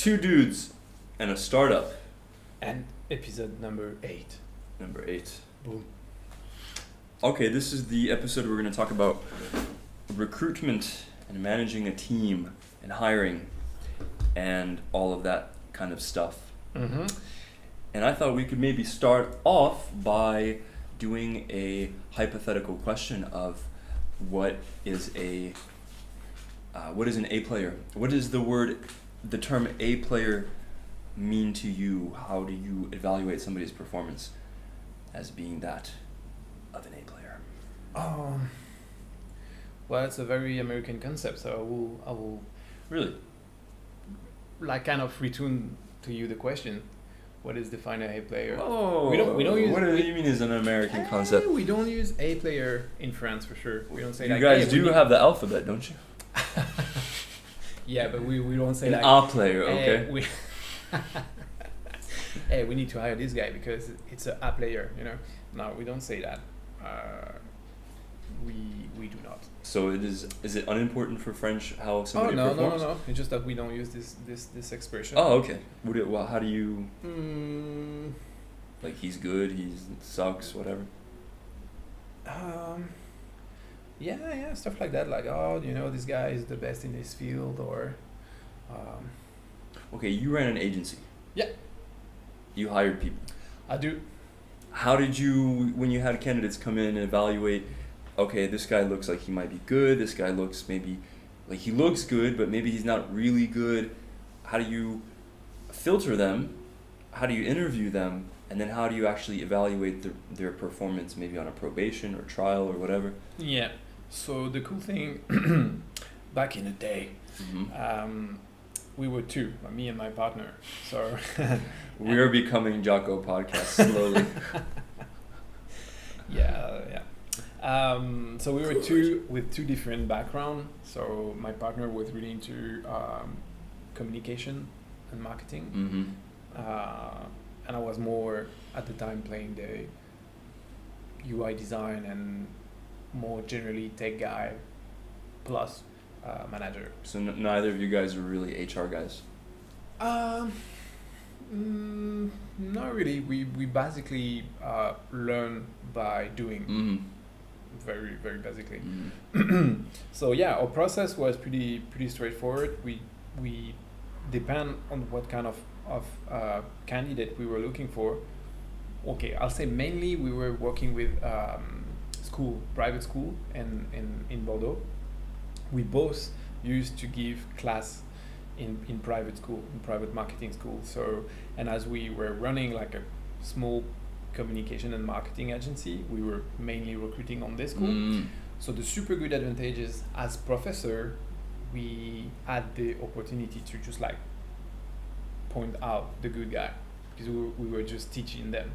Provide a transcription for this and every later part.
Two dudes and a startup. And episode number 8. Number 8. Boom. Okay, this is the episode we're going to talk about recruitment and managing a team and hiring and all of that kind of stuff. Mm-hmm. And I thought we could maybe start off by doing a hypothetical question of what is an A player? What does the term A player mean to you? How do you evaluate somebody's performance as being that of an A player? Well, it's a very American concept, so I will Really? like kind of return to you the question. What is define a player? Oh, we don't use. What do you mean is an American concept? We don't use A player in France for sure. We don't say You like. guys hey, do have the alphabet, don't you? Yeah, but we don't say An like. A player, okay. Hey, we need to hire this guy because it's a player, you know. No, we don't say that. We do not. So is it unimportant for French how somebody performs? No. It's just that we don't use this expression. Oh, okay. How do you Mm, like? He's good. He sucks. Whatever. yeah, stuff like that. Like, oh, you know, this guy is the best in his field, or. Okay, you ran an agency. Yeah. You hired people. I do. How did you, when you had candidates come in and evaluate? Okay, this guy looks like he might be good. This guy looks maybe like he looks good, but maybe he's not really good. How do you filter them? How do you interview them? And then how do you actually evaluate their performance, maybe on a probation or trial or whatever? Yeah. So the cool thing, back in the day, we were two, me and my partner. So We are becoming Jocko podcast slowly. yeah. So we were two with two different backgrounds. So my partner was really into communication and marketing, and I was more at the time playing the UI design and more generally tech guy plus manager. So neither of you guys are really HR guys. Not really. We basically learn by doing. Very, very basically. So yeah, our process was pretty straightforward. We depend on what kind of candidate we were looking for. Okay, I'll say mainly we were working with private school in Bordeaux. We both used to give class in private school, in private marketing school. So, and as we were running like a small communication and marketing agency, we were mainly recruiting on this school. So the super good advantages as professor, we had the opportunity to just like point out the good guy because we were just teaching them.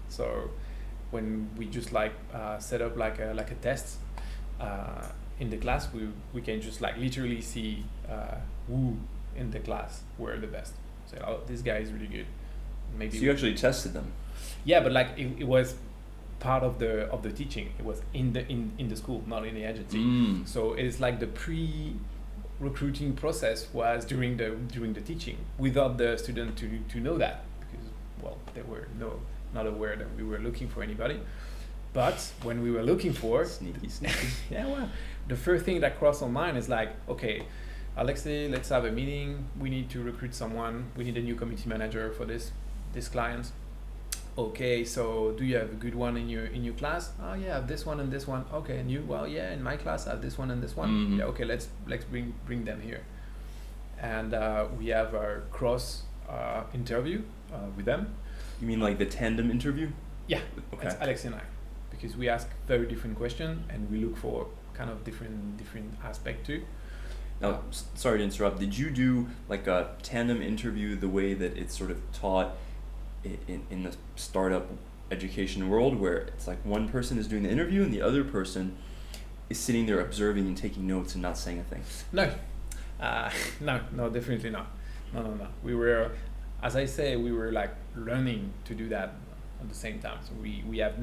So when we just like set up like a test in the class, we can just like literally see who in the class were the best. So oh, this guy is really good. Maybe. So you actually tested them. Yeah, but like it was part of the teaching. It was in the school, not in the agency. So it's like the pre-recruiting process was during the teaching, without the student to know that, because well, they were not aware that we were looking for anybody. But when we were looking for Sneaky. yeah, well, the first thing that crossed our mind is like, okay, Alexei, let's have a meeting. We need to recruit someone. We need a new community manager for this client. Okay, so do you have a good one in your class? Oh yeah, I have this one and this one. Okay, and you? Well, yeah, in my class I have this one and this one. Yeah, okay, let's bring them here, and we have our cross interview with them. You mean like the tandem interview? Yeah, Okay. it's Alex and I, because we ask very different questions and we look for kind of different aspect too. Now, sorry to interrupt. Did you do like a tandem interview the way that it's sort of taught in the startup education world, where it's like one person is doing the interview and the other person is sitting there observing and taking notes and not saying a thing? No, no, definitely not. No. We were, as I say, we were like learning to do that at the same time. So we had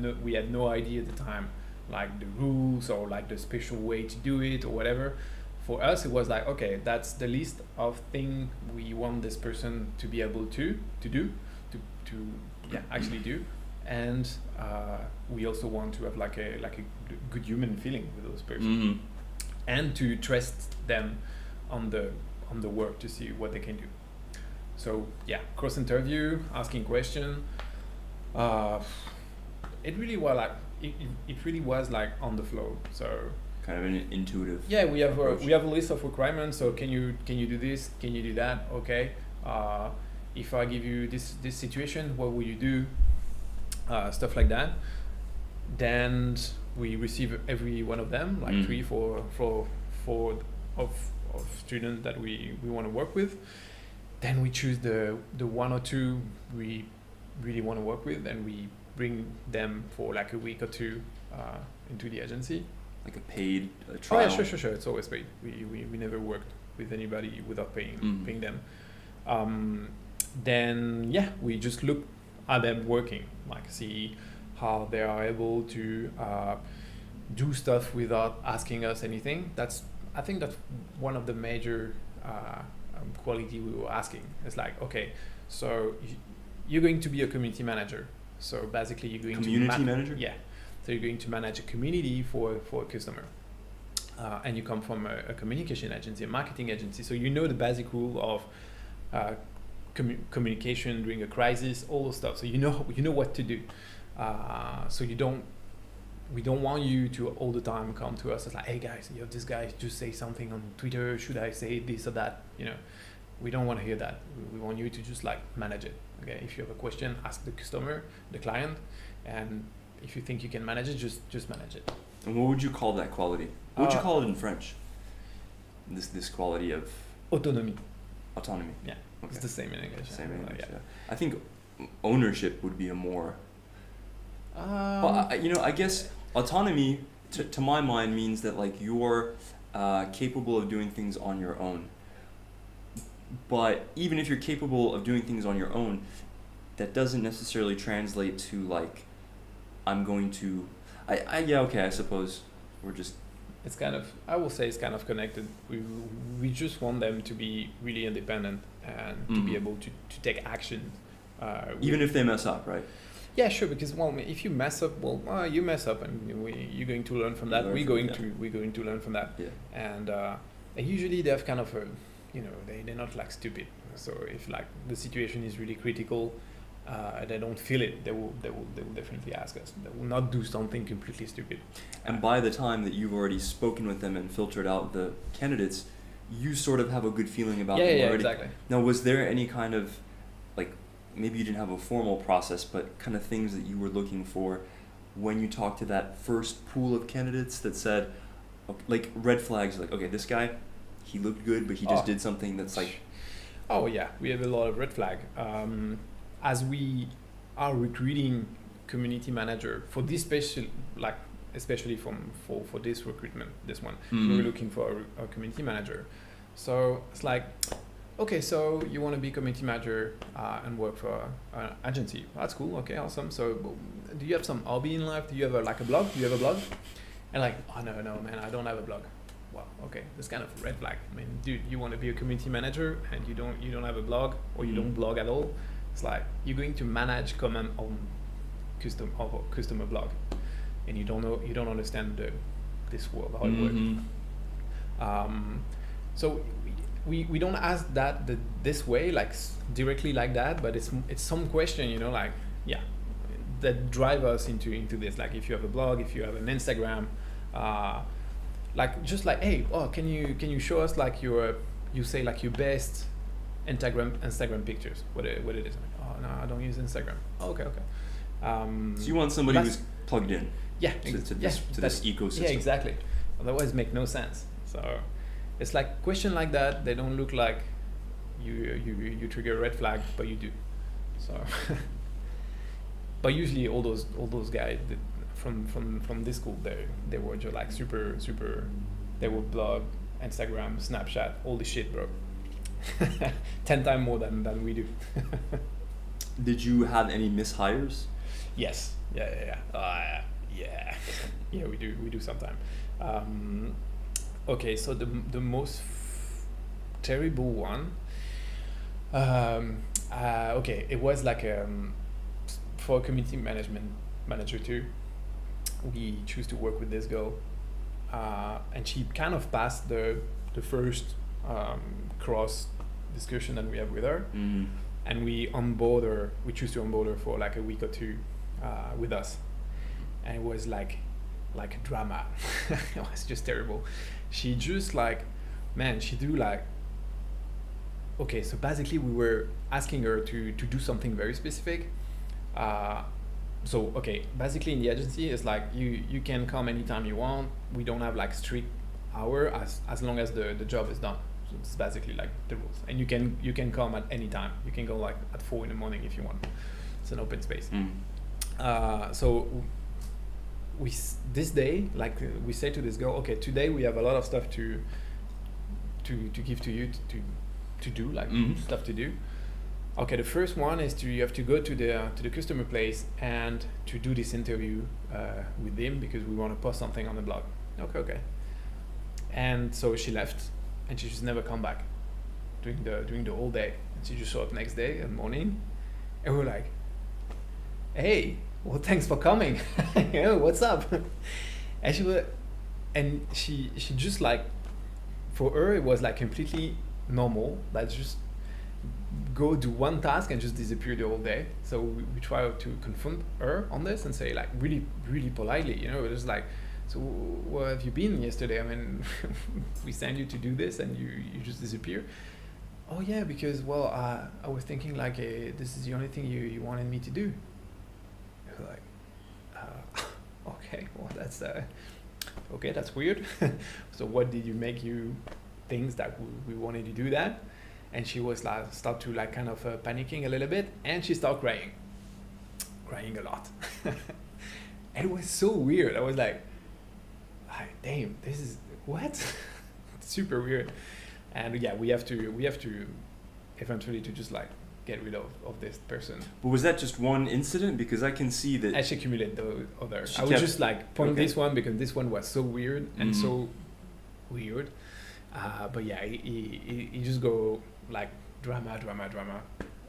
no idea at the time, like the rules or like the special way to do it or whatever. for us it was like, okay, that's the list of thing we want this person to be able to do, to actually do, and we also want to have like a good human feeling with those persons, and to trust them on the work to see what they can do. So yeah, cross interview, asking question. It really was like it really was like on the flow. So kind of an intuitive. Yeah, we have approach. We have a list of requirements. So can you do this? Can you do that? Okay. If I give you this situation, what will you do? Stuff like that. Then we receive every one of them, like 3, 4 of students that we want to work with. Then we choose the 1 or 2 we really want to work with, and we bring them for like a week or 2 into the agency. Like a paid trial? Oh yeah, sure. It's always paid. We never worked with anybody without paying them. Then yeah, we just look at them working, like see how they are able to do stuff without asking us anything. I think that's one of the major quality we were asking. It's like, okay, so you're going to be a community manager. So basically you're going community manager? Yeah. So you're going to manage a community for a customer. And you come from a communication agency, a marketing agency. So you know the basic rule of communication during a crisis, all those stuff. So you know what to do. So we don't want you to all the time come to us as like, hey guys, you have this guy just say something on Twitter. Should I say this or that? We don't want to hear that. We want you to just like manage it. Okay, if you have a question, ask the customer, the client, and if you think you can manage it, just manage it. And what would you call that quality? What would you call it in French? This quality of autonomy. Autonomy. Yeah, okay. It's the same in English. Same in English. Yeah. I think ownership would be a more. Well, I guess autonomy, to my mind, means that like you're capable of doing things on your own. But even if you're capable of doing things on your own, that doesn't necessarily translate to like, I'm going to. I suppose we're just. It's kind of. I will say it's kind of connected. We just want them to be really independent and to be able to take action. Even if they mess up, right? Yeah, sure. Because if you mess up, you mess up, and you're going to learn from that. We're going to learn from that. Yeah. And usually they have kind of a, they're not like stupid. So if like the situation is really critical, they don't feel it, they will definitely ask us. They will not do something completely stupid. And by the time that you've already spoken with them and filtered out the candidates, you sort of have a good feeling about them already. Yeah, exactly. Now, was there any kind of, like, maybe you didn't have a formal process, but kind of things that you were looking for when you talked to that first pool of candidates that said, like, red flags, like, okay, this guy, he looked good, but he just did something that's like... Oh, yeah, we have a lot of red flag. As we are recruiting community manager for this special, like especially for this recruitment, this one, we're looking for a community manager. So it's like, okay, so you want to be community manager and work for an agency. That's cool. Okay, awesome. So do you have some hobby in life? Do you have a blog? Do you have a blog? And like, oh no, man, I don't have a blog. Well, okay, that's kind of a red flag. I mean, dude, you want to be a community manager and you don't have a blog, or you don't blog at all. It's like you're going to manage command on customer blog, and you don't understand this world, how it works. So we don't ask that this way, like directly like that, but it's some question, like that drive us into this. Like if you have a blog, if you have an Instagram, like just like, hey, can you show us like your best Instagram pictures, what it is. Oh no, I don't use Instagram. Oh, okay. So you want somebody who's plugged in to this ecosystem. Yeah, exactly. Otherwise make no sense. So it's like question like that, they don't look like you trigger a red flag, but you do. So but usually all those guys from this school, they were just like super, they would blog, Instagram, Snapchat, all this shit, bro. 10 times more than we do. Did you have any mishires? Yes. Yeah. Yeah, we do sometimes. Okay, so the most terrible one. Okay, it was like for community management manager too. We choose to work with this girl, and she kind of passed the first cross discussion that we have with her, and we onboard her. We choose to onboard her for like a week or two with us, and it was like a drama. It was just terrible. She just like, man, she do like. Okay, so basically we were asking her to do something very specific. So okay, basically in the agency it's like you can come anytime you want. We don't have like strict hour as long as the job is done. So it's basically like the rules, and you can come at any time. You can go like at 4 in the morning if you want. It's an open space. So this day, like we say to this girl, okay, today we have a lot of stuff to give to you to do, like stuff to do. Okay, the first one is you have to go to the customer place and to do this interview with them because we want to post something on the blog. Okay. And so she left, and she just never come back during the whole day. And she just showed up next day in the morning, and we're like, hey, well, thanks for coming. What's up? And she just like, for her it was like completely normal. That's just go do one task and just disappear the whole day. So we try to confront her on this and say like really, really politely, just like, so where have you been yesterday? I mean, we sent you to do this and you just disappear. Oh yeah, because well, I was thinking like this is the only thing you wanted me to do. Like, okay, well that's okay, that's weird. So what did you make you think that we wanted to do that? And she was like start to like kind of panicking a little bit, and she started crying a lot. And it was so weird. I was like, damn, this is what? Super weird. And yeah, we have to eventually to just like get rid of this person. But was that just one incident? Because I can see that. I should accumulate the other. I would just like point this one because this one was so weird and so weird. But yeah, he just go like drama.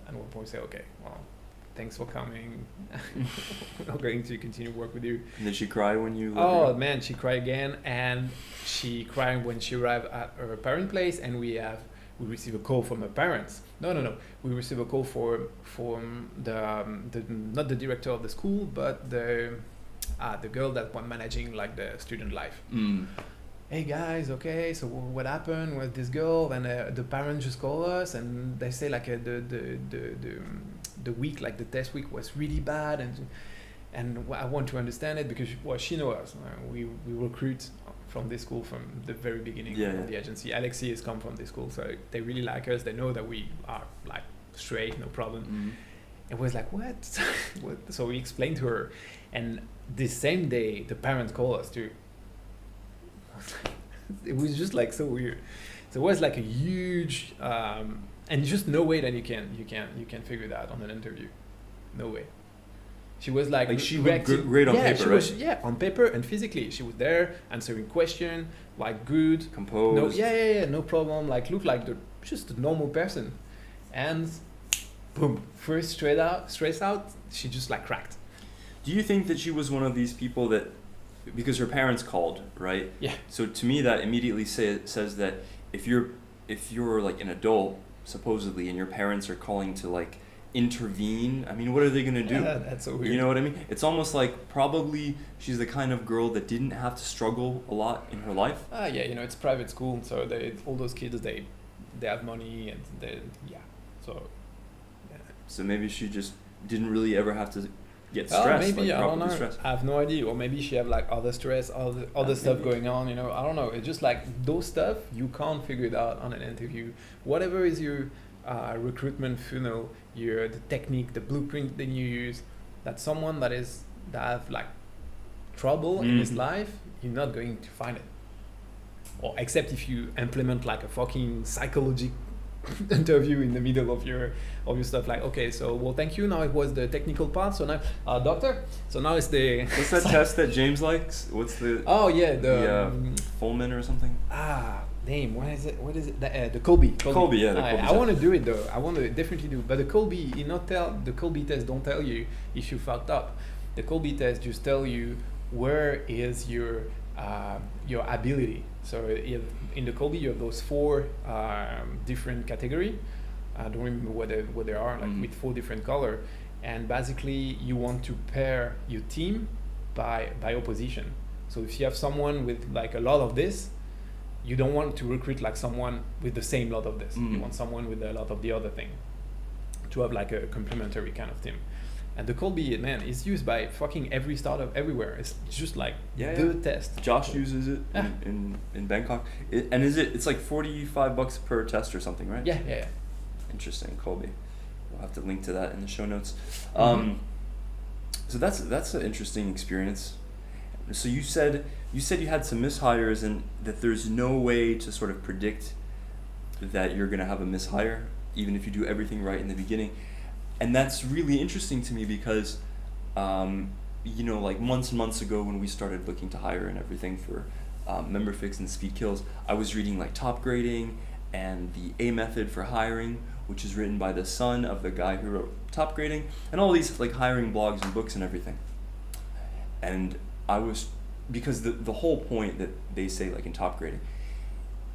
And one point say, okay, well, thanks for coming. We're going to continue work with you. And did she cry when you? Oh man, she cried again, and she cried when she arrived at her parent place, and we receive a call from her parents. No. We receive a call from the not the director of the school, but the girl that was managing like the student life. Hey guys, okay, so what happened with this girl? And the parents just call us and they say like the week, like the test week was really bad, and I want to understand it because she knows us. We recruit from this school from the very beginning of the agency. Alexi has come from this school, so they really like us. They know that we are like straight, no problem. It was like, what? So we explained to her, and the same day the parents called us too. It was just like so weird. So it was like a huge and just no way that you can figure that on an interview. No way. She was like she looked great on paper, right? Was, on paper and physically. She was there answering question, like good, composed. No problem. Like looked like just a normal person, and boom, first straight out, she just like cracked. Do you think that she was one of these people that? Because her parents called, right? Yeah. So to me, that immediately says that if you're like an adult, supposedly, and your parents are calling to like intervene, I mean, what are they gonna do? Yeah, that's so weird. You know what I mean? It's almost like probably she's the kind of girl that didn't have to struggle a lot in her life. Yeah, it's private school, so all those kids they have money and So maybe she just didn't really ever have to get stressed. Maybe like, I don't know. Stress. I have no idea, or maybe she have like other stress, other stuff going on. I don't know. It's just like those stuff you can't figure it out on an interview. Whatever is your recruitment funnel, the technique, the blueprint that you use, that someone that have like trouble in his life, you're not going to find it. Or except if you implement like a fucking interview in the middle of your stuff. Like, okay, so well, thank you. Now it was the technical part. So now, doctor. So now it's the. What's that test that James likes? What's the? Oh yeah, Fullman or something. Name. What is it? The Colby. Colby, yeah. The Colby I want to do it though. I want to definitely do it. But the Colby, the Colby test don't tell you if you fucked up. The Colby test just tell you where is your ability. So in the Colby, you have those 4 different category. I don't remember what they are, like with 4 different color. And basically, you want to pair your team by opposition. So if you have someone with like a lot of this, you don't want to recruit like someone with the same lot of this. You want someone with a lot of the other thing to have like a complementary kind of team. And the Colby, man, is used by fucking every startup everywhere. It's just like the test. Josh uses it in Bangkok. It's like $45 per test or something, right? Yeah. Interesting, Colby. We'll have to link to that in the show notes. So that's an interesting experience. So you said you had some mishires and that there's no way to sort of predict that you're going to have a mishire, even if you do everything right in the beginning. And that's really interesting to me because, like months and months ago when we started looking to hire and everything for MemberFix and SpeedKills, I was reading like Top Grading and the A Method for Hiring, which is written by the son of the guy who wrote Top Grading, and all these like hiring blogs and books and everything. And because the whole point that they say like in Top Grading,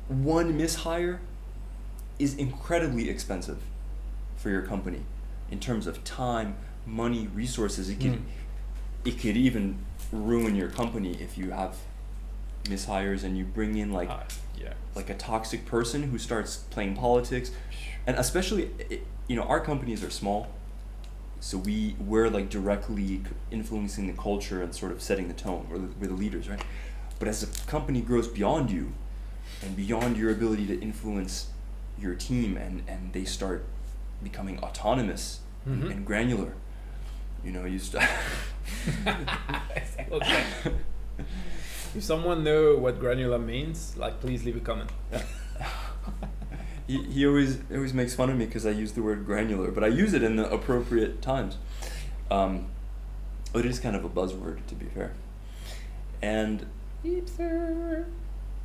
one mishire is incredibly expensive for your company in terms of time, money, resources. It could even ruin your company if you have mishires and you bring in like a toxic person who starts playing politics. And especially, our companies are small, so we're like directly influencing the culture and sort of setting the tone. We're the leaders, right? But as the company grows beyond you and beyond your ability to influence your team and they start becoming autonomous and granular, you start. Okay. If someone know what granular means, like, please leave a comment. He always makes fun of me because I use the word granular, but I use it in the appropriate times. It is kind of a buzzword, to be fair. And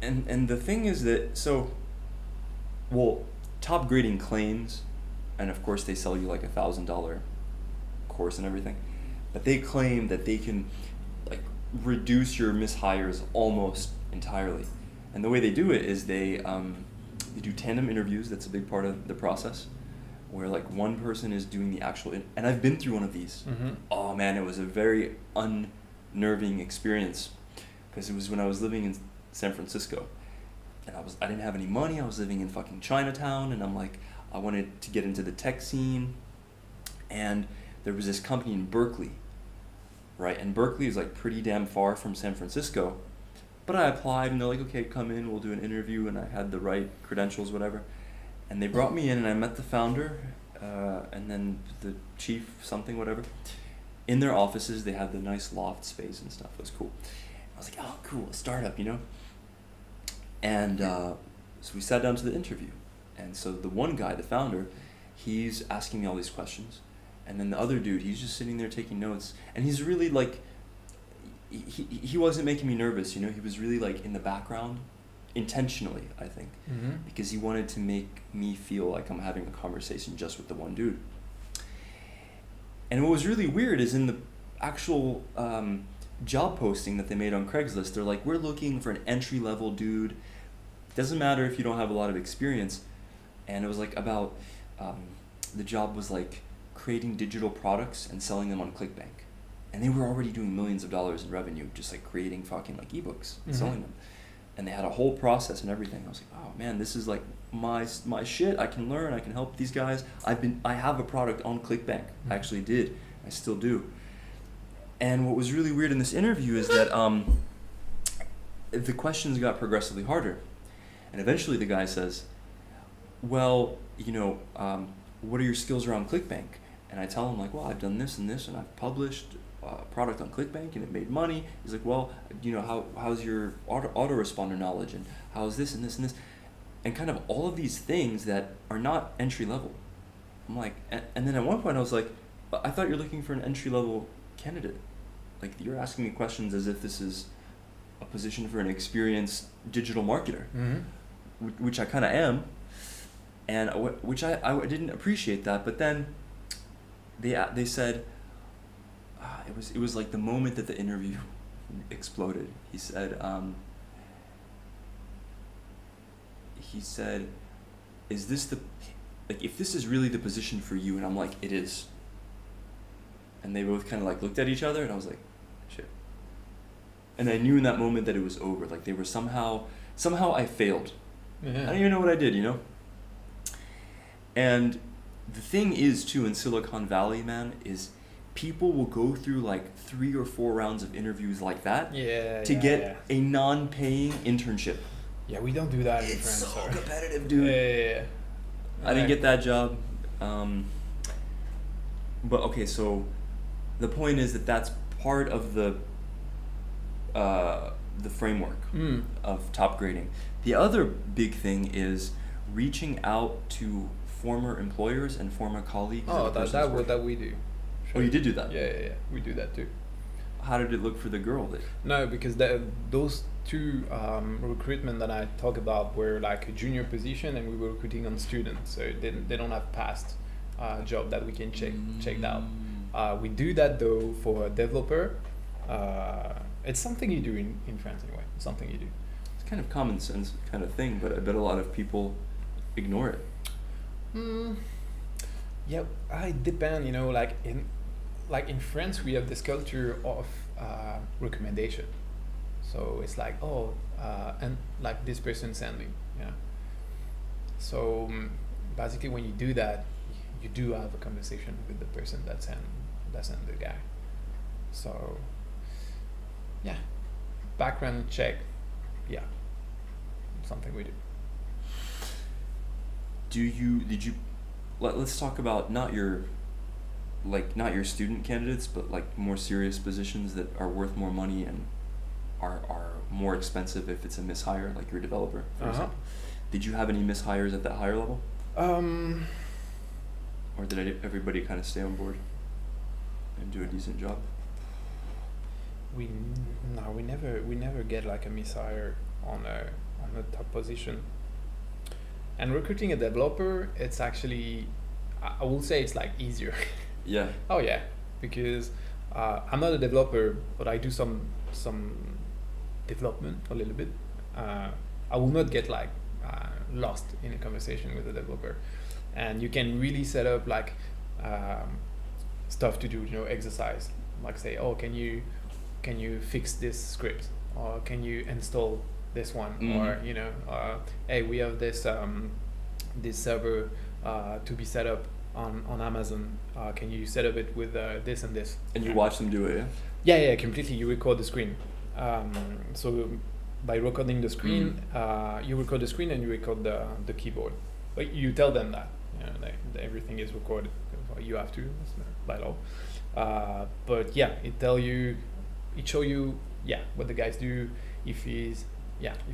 and the thing is that Top Grading claims, and of course they sell you like $1,000 course and everything, but they claim that they can like reduce your mishires almost entirely. And the way they do it is they do tandem interviews. That's a big part of the process, where like one person is doing the actual and I've been through one of these. Oh man, it was a very unnerving experience because it was when I was living in San Francisco and I didn't have any money. I was living in fucking Chinatown, and I'm like, I wanted to get into the tech scene, and there was this company in Berkeley, right? And Berkeley is like pretty damn far from San Francisco. But I applied, and they're like, okay, come in, we'll do an interview, and I had the right credentials, whatever. And they brought me in, and I met the founder, and then the chief something, whatever. In their offices, they had the nice loft space and stuff. It was cool. I was like, oh, cool, a startup, And so we sat down to the interview. And so the one guy, the founder, he's asking me all these questions. And then the other dude, he's just sitting there taking notes. And he's really like, he wasn't making me nervous, He was really like in the background, intentionally, I think. Because he wanted to make me feel like I'm having a conversation just with the one dude. And what was really weird is in the actual job posting that they made on Craigslist, they're like, we're looking for an entry-level dude. Doesn't matter if you don't have a lot of experience. And it was like about, the job was like creating digital products and selling them on ClickBank. And they were already doing millions of dollars in revenue, just like creating fucking like ebooks and selling them. And they had a whole process and everything. I was like, oh man, this is like my shit. I can learn, I can help these guys. I have a product on ClickBank. I actually did. I still do. And what was really weird in this interview is that the questions got progressively harder. And eventually the guy says, well, what are your skills around ClickBank? And I tell him like, well, I've done this and this, and I've published a product on ClickBank and it made money. He's like, well, how's your autoresponder knowledge, and how's this and this and this? and kind of all of these things that are not entry level. I'm like, and then at one point I was like, but I thought you're looking for an entry level candidate. Like, you're asking me questions as if this is a position for an experienced digital marketer, which I kind of am, and which I didn't appreciate that. But then they said, it was like the moment that the interview exploded. He said, is this like, if this is really the position for you? And I'm like, it is. And they both kind of like looked at each other, and I was like, shit. And I knew in that moment that it was over. Like, they were somehow I failed. Yeah. I don't even know what I did, you know? And the thing is, too, in Silicon Valley, man, is people will go through like 3 or 4 rounds of interviews like that to get a non-paying internship. Yeah, we don't do that in It's France. so Sorry. competitive, dude. Yeah. I didn't get that job. But okay, so the point is that that's part of the framework of top grading. The other big thing is reaching out to former employers and former colleagues. Oh, that we do. Oh, you did do that? Yeah, we do that too. How did it look for the girl? No, because those two recruitment that I talk about were like a junior position, and we were recruiting on students, so they don't have past job that we can check out. We do that though for a developer. It's something you do in France anyway. It's something you do. It's kind of common sense kind of thing, but I bet a lot of people ignore it. Yeah, it depends. You know, like in France, we have this culture of recommendation. So it's like, and like this person sending, yeah. So basically, when you do that, you do have a conversation with the person that sent the guy. So yeah, background check, yeah, something we do. Let's talk about not your student candidates, but like more serious positions that are worth more money and are more expensive if it's a mishire, like your developer, for example. Did you have any mishires at that higher level? Or did everybody kind of stay on board and do a decent job? We never get like a mishire on a top position. And recruiting a developer, it's actually, I will say it's like easier. Yeah. Oh yeah, because I'm not a developer, but I do some development a little bit. I will not get like lost in a conversation with a developer, and you can really set up like stuff to do, you know, exercise, like say, oh, can you fix this script, or can you install this one, or you know, hey, we have this server to be set up on Amazon. Can you set up it with this and this? And you watch them do it, yeah? Yeah, completely. You record the screen. So by recording the screen, you record the screen and you record the keyboard. But you tell them that, you know, that everything is recorded. You have to, by law. But yeah, it show you, yeah, what the guys do. If you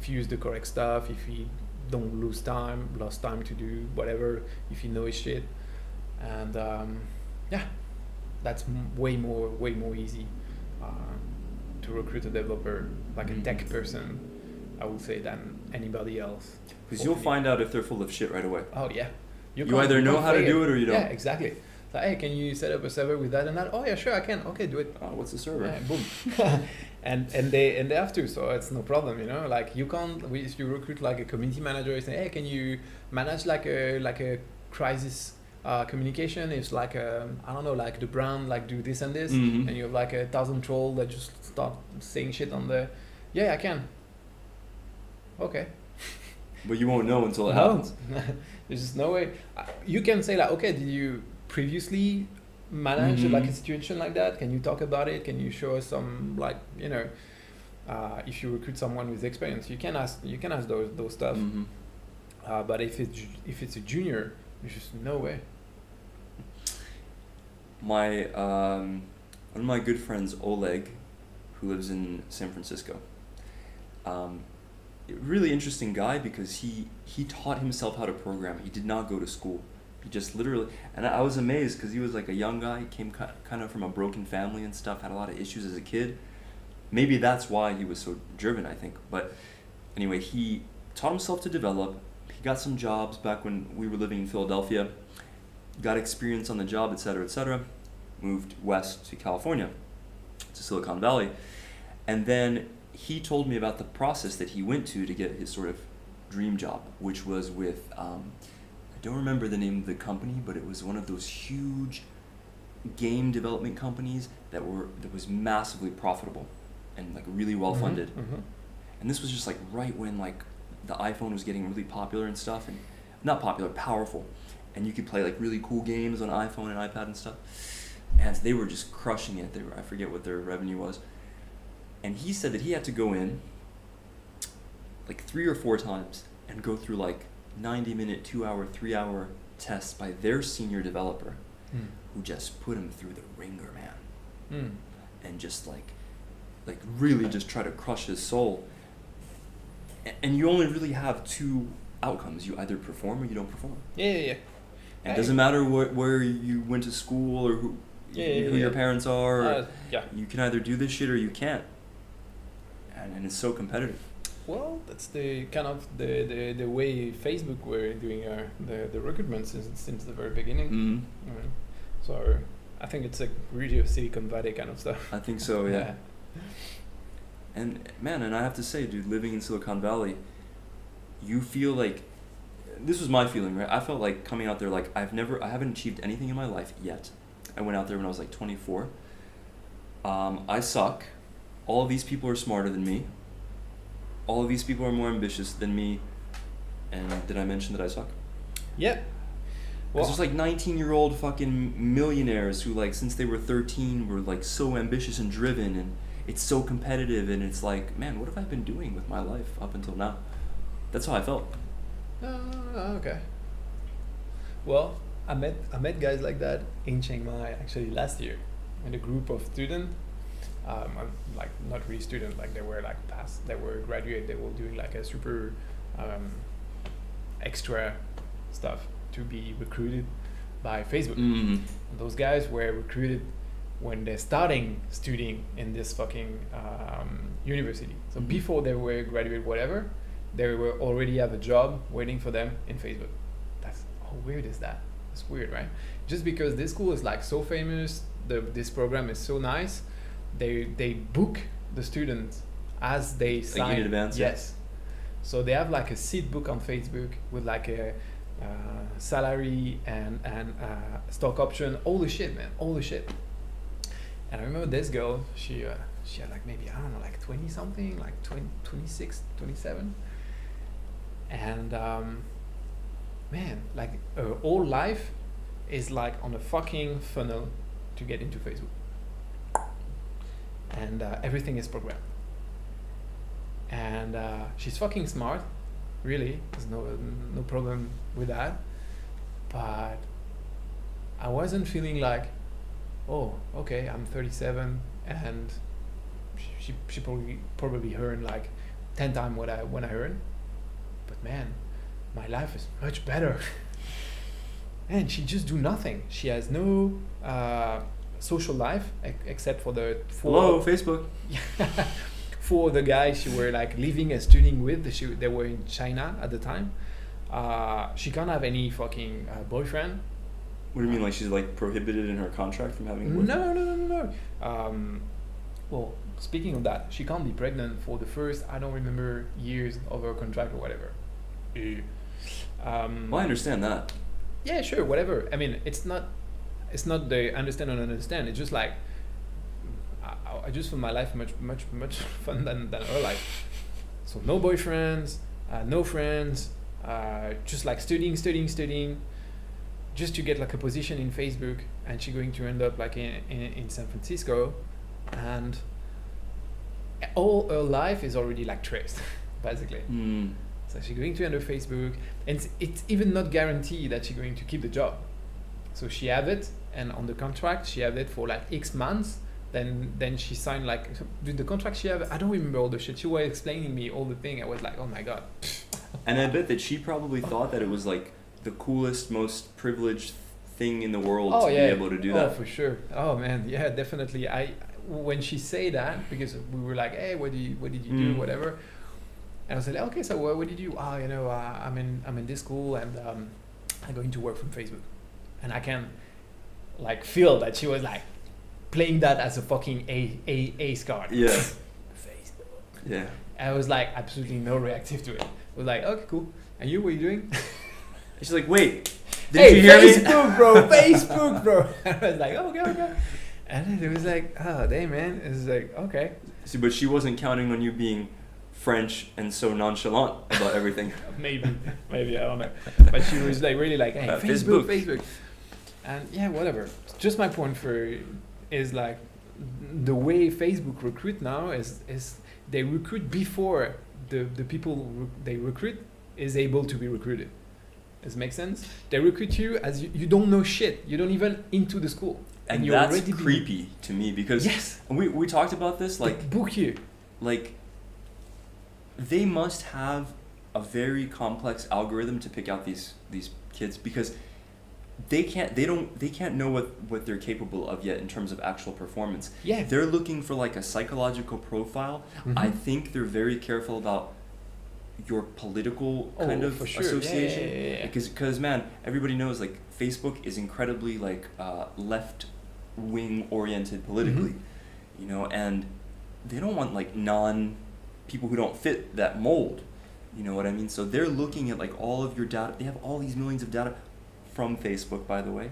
use the correct stuff, if he don't lost time to do whatever, if you know his shit. And yeah, that's way more easy to recruit a developer, like a tech person, I would say, than anybody else. Because you'll find out if they're full of shit right away. Oh yeah. You either know how to do it or you don't. Yeah, exactly. So, hey, can you set up a server with that and that? Oh yeah, sure, I can. Okay, do it. Oh, what's the server? Yeah, boom. and they have to, so it's no problem, you know. Like you can't. If you recruit like a community manager, you say, hey, can you manage like a crisis communication? It's like I don't know, like the brand like do this and this, and you have like 1,000 trolls that just start saying shit on the. Yeah, I can. Okay. But you won't know until it happens. There's just no way. You can say like, okay, did you previously manage like a situation like that? Can you talk about it? Can you show us some, like, you know, if you recruit someone with experience, you can ask those stuff. But if it's a junior, there's just no way. My one of my good friends, Oleg, who lives in San Francisco, really interesting guy because he taught himself how to program. He did not go to school. He just literally, and I was amazed because he was like a young guy. He came kind of from a broken family and stuff. Had a lot of issues as a kid. Maybe that's why he was so driven, I think. But anyway, he taught himself to develop. He got some jobs back when we were living in Philadelphia. Got experience on the job, etc., etc. Moved west to California, to Silicon Valley, and then he told me about the process that he went to get his sort of dream job, which was with, I don't remember the name of the company, but it was one of those huge game development companies that was massively profitable and like really well funded. Mm-hmm. And this was just like right when like the iPhone was getting really popular and stuff, and not popular, powerful, and you could play like really cool games on iPhone and iPad and stuff. And they were just crushing it. I forget what their revenue was. And he said that he had to go in like 3 or 4 times and go through like 90-minute, 2-hour, 3-hour tests by their senior developer who just put him through the ringer, man. And just like really just try to crush his soul. And you only really have 2 outcomes. You either perform or you don't perform. Yeah. And it doesn't matter where you went to school or who your parents are. You can either do this shit or you can't. And it's so competitive. Well, that's the kind of the way Facebook were doing the recruitment since the very beginning. Mm-hmm. So I think it's like really a Silicon Valley kind of stuff. I think so, yeah. And man, and I have to say, dude, living in Silicon Valley, you feel like, this was my feeling, right? I felt like coming out there, like I haven't achieved anything in my life yet. I went out there when I was like 24. I suck. All of these people are smarter than me. All of these people are more ambitious than me. And did I mention that I suck? Yeah. Well, there's like 19-year-old fucking millionaires who like since they were 13 were like so ambitious and driven, and it's so competitive, and it's like, man, what have I been doing with my life up until now? That's how I felt. Okay. Well, I met guys like that in Chiang Mai actually last year, in a group of students. Like not really students, like they were like they were graduate. They were doing like a super extra stuff to be recruited by Facebook. Mm-hmm. Those guys were recruited when they're starting studying in this fucking university. So before they were graduate, whatever, they were already have a job waiting for them in Facebook. That's how weird is that? It's weird, right? Just because this school is like so famous, this program is so nice, they book the students as they sign. Like in advance. Yes. So they have like a seat book on Facebook with like a salary and stock option, all the shit, man, all the shit. And I remember this girl, she had like maybe, I don't know, like 20 something, like 26, 27. And man, like her whole life is like on a fucking funnel to get into Facebook. And everything is programmed. And she's fucking smart, really. There's no problem with that. But I wasn't feeling like, oh, okay, I'm 37 and she probably earned like 10 times what I earn. But man, my life is much better. And she just do nothing. She has no social life except for the Hello, Facebook. for the guys she were like living and studying with. They were in China at the time. She can't have any fucking boyfriend. What do you mean, like she's like prohibited in her contract from having a boyfriend? No. Well, speaking of that, she can't be pregnant for the first, I don't remember, years of her contract or whatever. Well, I understand that. Yeah, sure, whatever. I mean, it's not the understand or not understand. It's just like I just feel my life much fun than her life. So no boyfriends, no friends, just like studying, just to get like a position in Facebook. And she's going to end up like in San Francisco, and all her life is already like traced, basically. So she's going to enter Facebook, and it's even not guaranteed that she's going to keep the job. So she have it, and on the contract she have it for like X months, Then she signed like the contract she have. I don't remember all the shit. She was explaining me all the thing. I was like, oh my god. And I bet that she probably thought that it was like the coolest, most privileged thing in the world to be able to do that. Oh, for sure. Oh man, yeah, definitely. When she say that, because we were like, hey, what did you do, whatever. And I was like, okay, so what did you? Oh, you know, I'm in this school and I'm going to work from Facebook, and I can like feel that she was like playing that as a fucking ace card. Yeah. Facebook. Yeah. And I was like absolutely no reactive to it. I was like, okay, cool. And you, what are you doing? She's like, wait, did you hear Facebook, me? bro, Facebook, bro. And I was like, okay. And then it was like, oh, damn, man. It's like, okay. See, but she wasn't counting on you being French and so nonchalant about everything. maybe, I don't know. But she was like really like, hey, Facebook. And yeah, whatever. Just my point is like the way Facebook recruit now is they recruit before the people they recruit is able to be recruited. Does it make sense? They recruit you as you don't know shit. You don't even into the school. And that's creepy to me because we talked about this like they book you. Like they must have a very complex algorithm to pick out these kids because they can't know what they're capable of yet in terms of actual performance. Yeah. They're looking for like a psychological profile. Mm-hmm. I think they're very careful about your political kind of association. Yeah. Because man, everybody knows like Facebook is incredibly like left wing oriented politically, you know, and they don't want like people who don't fit that mold. You know what I mean? So they're looking at like all of your data. They have all these millions of data from Facebook, by the way.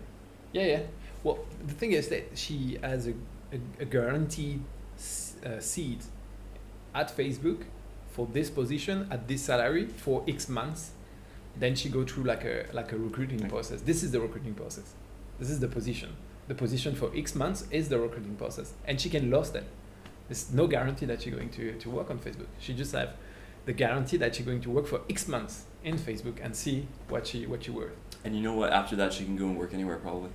Yeah. Well, the thing is that she has a guaranteed seat at Facebook for this position at this salary for X months. Then she go through like a recruiting process. This is the recruiting process. This is the position. The position for X months is the recruiting process, and she can lose that. There's no guarantee that she's going to work on Facebook. She just have the guarantee that she's going to work for X months in Facebook and see what she worth. And you know what? After that, she can go and work anywhere probably.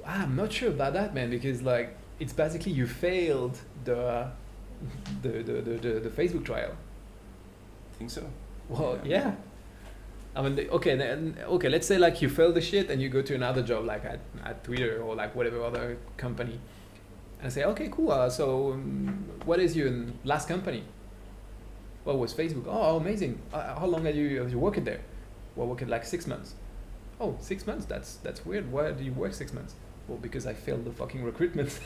I'm not sure about that, man, because like it's basically you failed the Facebook trial. I think so. Well, yeah. I mean, okay. Let's say like you fail the shit and you go to another job like at Twitter or like whatever other company, and I say, okay, cool. So what is your last company? What was Facebook? Oh, amazing. How long have you worked there? Well, worked like 6 months. Oh, 6 months? That's weird. Why do you work 6 months? Well, because I failed the fucking recruitment.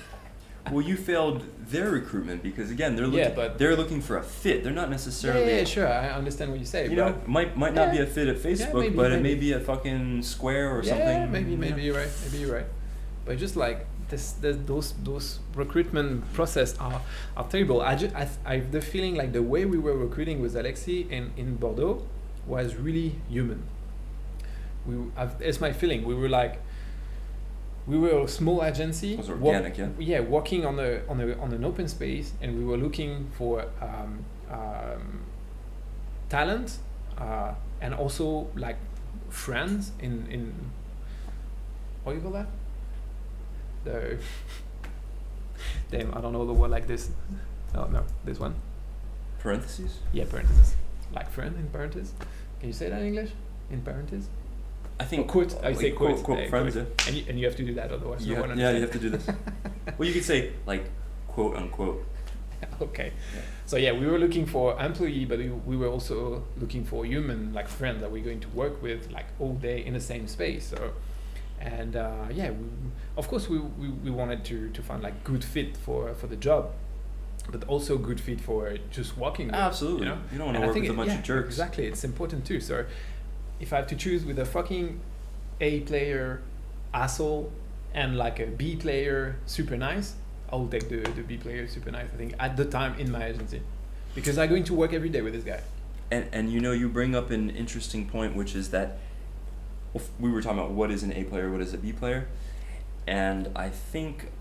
Well, you failed their recruitment because again, they're looking for a fit. They're not necessarily. Yeah, sure. I understand what you say. You know, might not be a fit at Facebook, but it may be a fucking Square or something. Yeah, maybe you're right. Maybe you're right. But just like those recruitment process are terrible. I have the feeling like the way we were recruiting with Alexis in Bordeaux was really human. It's my feeling. We were a small agency. It was organic, yeah, working on an open space, and we were looking for talent and also like friends in what do you call that? Damn, I don't know the word like this. Oh no, this one. Parentheses? Yeah, parentheses. Like friend in parentheses. Can you say that in English? In parentheses? I think quote. I say quote. Friends. And you have to do that, otherwise no one understands. Yeah, you have to do this. Well, you could say like quote unquote. Okay. Yeah. So yeah, we were looking for employee, but we were also looking for human, like friends that we're going to work with, like all day in the same space. So, and of course we wanted to find like good fit for the job, but also good fit for just working with. Absolutely. You don't want to work with a bunch of jerks. Exactly. It's important too. So if I have to choose with a fucking A player asshole and like a B player super nice, I'll take the B player super nice, I think, at the time in my agency. Because I'm going to work every day with this guy. And you know, you bring up an interesting point, which is that we were talking about what is an A player, what is a B player. And I think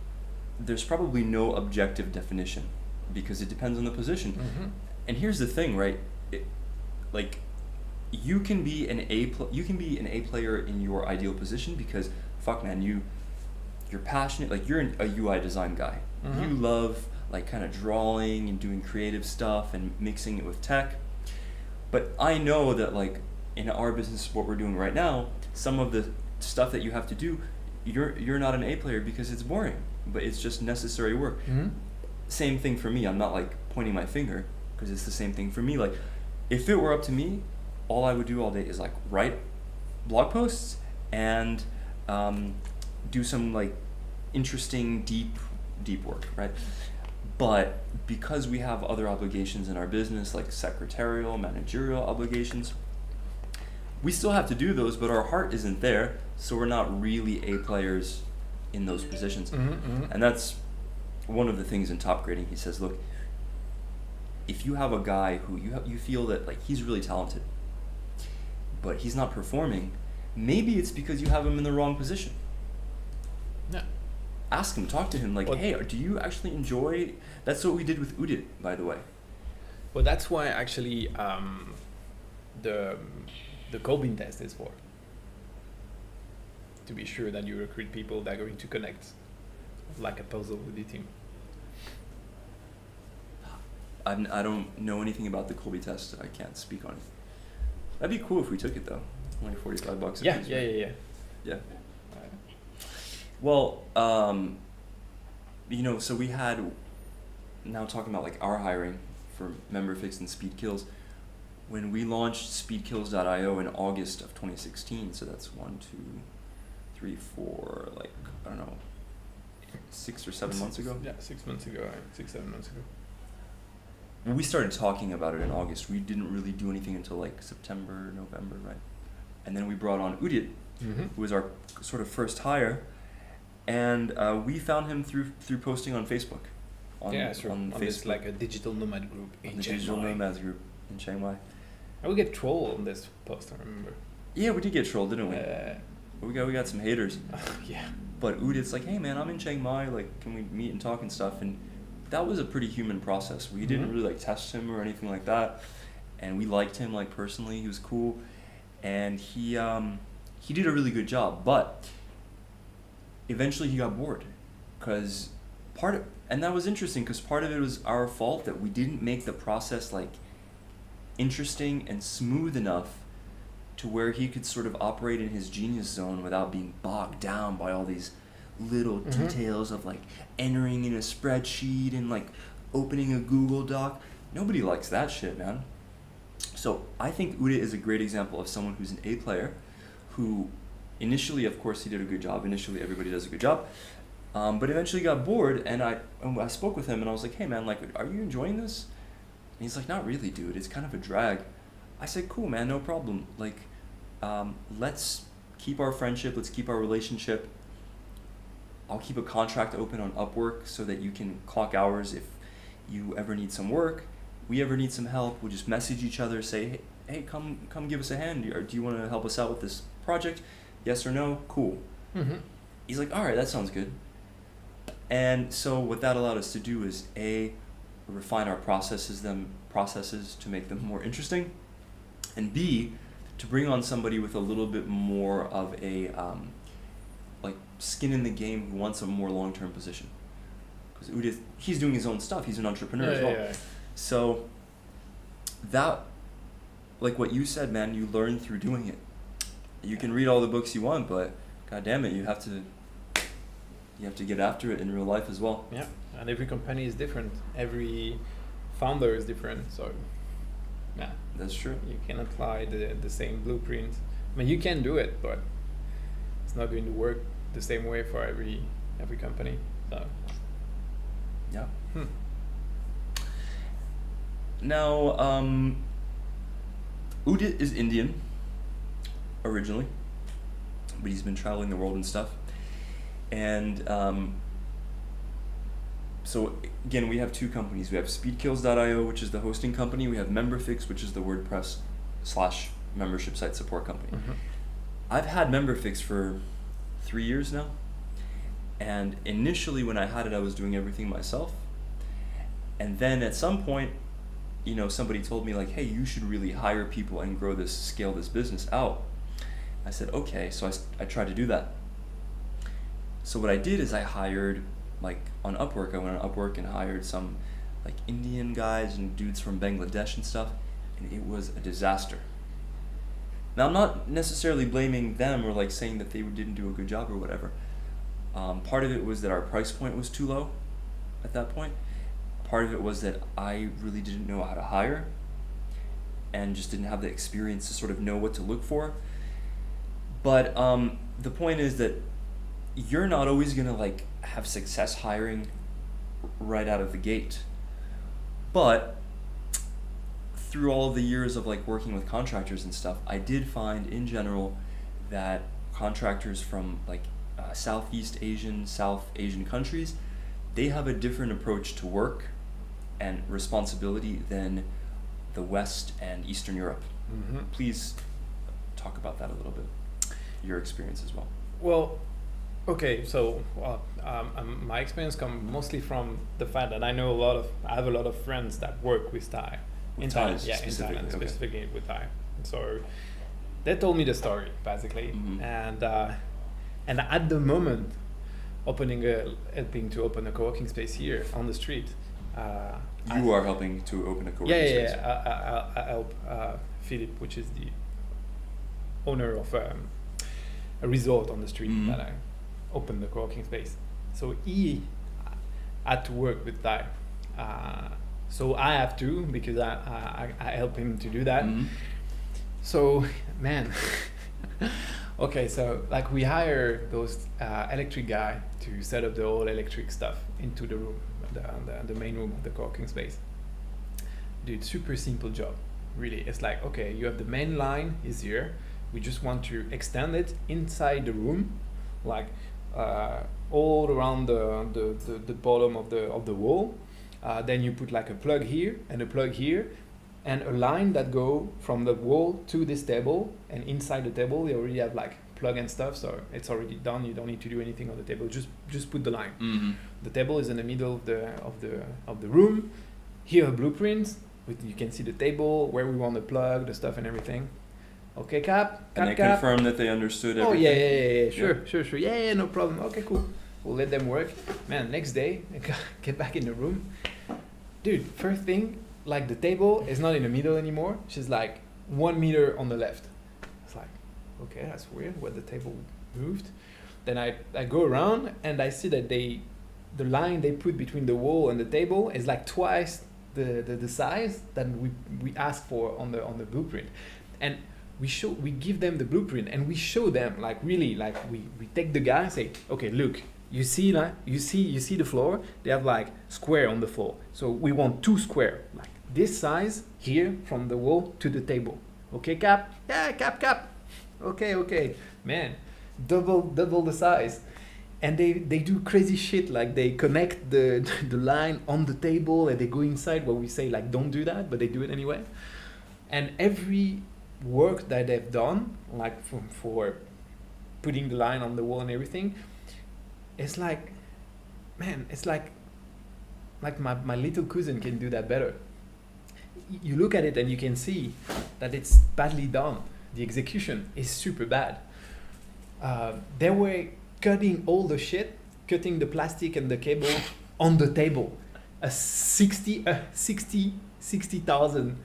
there's probably no objective definition because it depends on the position. Mm-hmm. And here's the thing, right? You can be an A player in your ideal position because fuck man, you're passionate, like you're a UI design guy. Mhm. You love like kind of drawing and doing creative stuff and mixing it with tech. But I know that like in our business, what we're doing right now, some of the stuff that you have to do, you're not an A player because it's boring, but it's just necessary work. Mhm. Same thing for me. I'm not like pointing my finger because it's the same thing for me. Like if it were up to me, all I would do all day is like write blog posts and do some like interesting deep work, right? But because we have other obligations in our business, like secretarial, managerial obligations, we still have to do those, but our heart isn't there, so we're not really A players in those positions. And that's one of the things in top grading. He says, look, if you have a guy who you feel that like he's really talented, but he's not performing, maybe it's because you have him in the wrong position. Yeah. Ask him, talk to him, like, Well, hey, do you actually enjoy? That's what we did with Udit, by the way. Well, that's why actually the Colbin test is for. To be sure that you recruit people that are going to connect like a puzzle with the team. I don't know anything about the Colby test. I can't speak on it. That'd be cool if we took it though. Only $45 a Yeah, piece, yeah, right? yeah, Yeah. yeah. Well, so we had, now talking about like our hiring for MemberFix and SpeedKills, when we launched speedkills.io in August of 2016, so that's 1, 2, 3, 4, like, I don't know, 6 or 7 months ago? Yeah, 6 months ago, 6, 7 months ago. When we started talking about it in August, we didn't really do anything until like September, November, right? And then we brought on Udit, who was our sort of first hire, and we found him through posting on Facebook. On Facebook, this like a digital nomad group in the Chiang digital Mai. nomads group in Chiang Mai. I would get trolled on this post, I remember. Yeah, we did get trolled, didn't we? We got some haters. Yeah. But Udit's like, hey man, I'm in Chiang Mai, like can we meet and talk and stuff? And that was a pretty human process. We didn't really like test him or anything like that. And we liked him like personally, he was cool. And he did a really good job, but eventually he got bored. And that was interesting because part of it was our fault that we didn't make the process like interesting and smooth enough to where he could sort of operate in his genius zone without being bogged down by all these little details of like entering in a spreadsheet and like opening a Google Doc. Nobody likes that shit, man. So I think Udit is a great example of someone who's an A player who initially, of course, he did a good job. Initially, everybody does a good job. But eventually got bored, and I spoke with him, and I was like, hey, man, like, are you enjoying this? And he's like, not really, dude. It's kind of a drag. I said, cool, man, no problem. Like, let's keep our friendship. Let's keep our relationship. I'll keep a contract open on Upwork so that you can clock hours if you ever need some work. We ever need some help, we'll just message each other, say, hey, come give us a hand. Or do you want to help us out with this project? Yes or no? Cool. He's like, all right, that sounds good. And so what that allowed us to do is A, refine our processes to make them more interesting, and B, to bring on somebody with a little bit more of a like skin in the game who wants a more long-term position. Because Udit, he's doing his own stuff. He's an entrepreneur as well. Yeah. So that, like what you said, man, you learn through doing it. You can read all the books you want, but god damn it, you have to get after it in real life as well. Yeah, and every company is different. Every founder is different. So yeah, that's true. You can apply the same blueprint. I mean, you can do it, but it's not going to work the same way for every company. So yeah. Now, Udit is Indian originally, but he's been traveling the world and stuff. And so again, we have two companies. We have SpeedKills.io, which is the hosting company. We have MemberFix, which is the WordPress/membership site support company. I've had MemberFix for 3 years now. And initially when I had it, I was doing everything myself. And then at some point, somebody told me like, hey, you should really hire people and scale this business out. I said, okay. So I tried to do that. So what I did is I hired, like on Upwork, I went on Upwork and hired some like Indian guys and dudes from Bangladesh and stuff, and it was a disaster. Now I'm not necessarily blaming them or like saying that they didn't do a good job or whatever. Part of it was that our price point was too low at that point. Part of it was that I really didn't know how to hire and just didn't have the experience to sort of know what to look for. But the point is that you're not always gonna like have success hiring right out of the gate. But through all of the years of like working with contractors and stuff, I did find in general that contractors from like South Asian countries, they have a different approach to work and responsibility than the West and Eastern Europe. Mm-hmm. Please talk about that a little bit, your experience as well. Well, okay, so my experience comes mostly from the fact that I have a lot of friends that work with Thai. With Thailand, Thais yeah, in specifically, Thailand, okay. specifically with Thai. So they told me the story basically, Mhm. and at the moment, helping to open a co-working space here on the street. You are helping to open a co-working space. I help Philip, which is the owner of a resort on the street Mhm. that I opened the co-working space. So he had to work with Thai. So I have to because I help him to do that. Mhm. So man, okay, so like we hire those electric guy to set up the whole electric stuff into the room, the main room of the co-working space. Dude, super simple job, really. It's like, okay, you have the main line is here. We just want to extend it inside the room, like all around the bottom of the wall. Then you put like a plug here and a plug here, and a line that go from the wall to this table. And inside the table, you already have like plug and stuff, so it's already done. You don't need to do anything on the table. Just put the line. Mhm. The table is in the middle of the room. Here are blueprints. You can see the table, where we want to plug the stuff and everything. Okay, Cap. And they Cap. confirmed that they understood Oh everything. yeah. Sure. Yeah, no problem. Okay, cool. We'll let them work. Man, next day, get back in the room. Dude, first thing, like the table is not in the middle anymore. She's like 1 meter on the left. It's like, okay, that's weird. Where the table moved. Then I go around and I see that the line they put between the wall and the table is like twice the size that we asked for on the blueprint. And we give them the blueprint and we show them like really like we take the guy and say, okay, look, you see the floor, they have like square on the floor, so we want 2 square like this size here from the wall to the table. Okay, Cap? Yeah, Cap. Okay, man, double the size. And they do crazy shit, like they connect the line on the table and they go inside where we say like don't do that, but they do it anyway. And every work that they've done, like for putting the line on the wall and everything, it's like, man, it's like my little cousin can do that better. You look at it and you can see that it's badly done. The execution is super bad. They were cutting all the shit, cutting the plastic and the cable on the table. A 60,000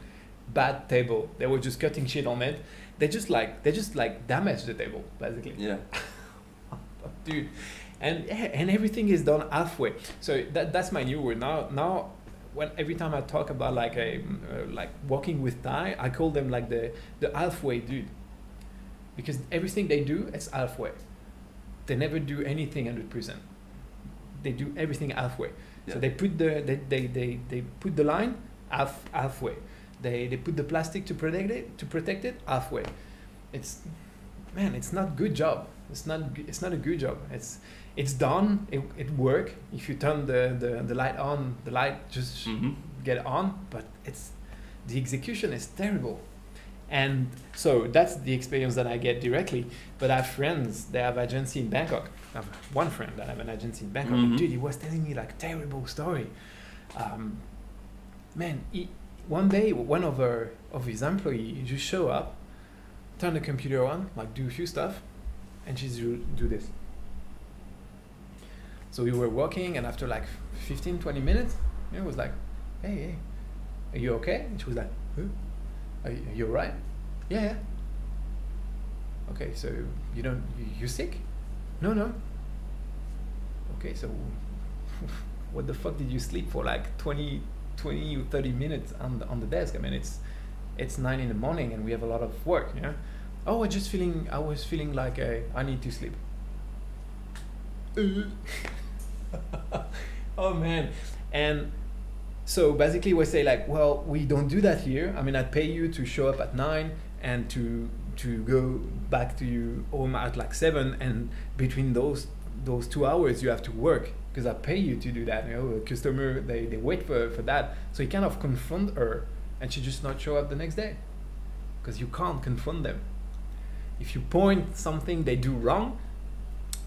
bad table. They were just cutting shit on it. They just damaged the table basically. Yeah. Dude, and everything is done halfway. So that's my new word now. When every time I talk about like like working with Thai, I call them like the halfway dude, because everything they do is halfway. They never do anything 100%. They do everything halfway. Yeah. So they put they put the line halfway. They put the plastic to protect it halfway. It's not good job. It's not a good job. It's done. It work. If you turn the light on, the light just Mhm. get on. But the execution is terrible. And so that's the experience that I get directly. But I have friends, they have agency in Bangkok. I have one friend that have an agency in Bangkok. Mhm. Dude, he was telling me like terrible story. One day, one of his employees just show up, turn the computer on, like do a few stuff, and she do this. So we were walking, and after like 15, 20 minutes, it was like, hey, are you okay? And she was like, huh? Are you alright? Yeah. Okay, so you sick? No. Okay, so what the fuck did you sleep for like 20 or 30 minutes on the desk? I mean, it's 9 in the morning and we have a lot of work, you know? Oh, I was feeling like I need to sleep. Oh man. And so basically we say like, well, we don't do that here. I mean, I'd pay you to show up at 9 and to go back to your home at like 7, and between those 2 hours you have to work, because I pay you to do that. You know, a customer, they wait for that. So you kind of confront her, and she just not show up the next day, because you can't confront them. If you point something they do wrong,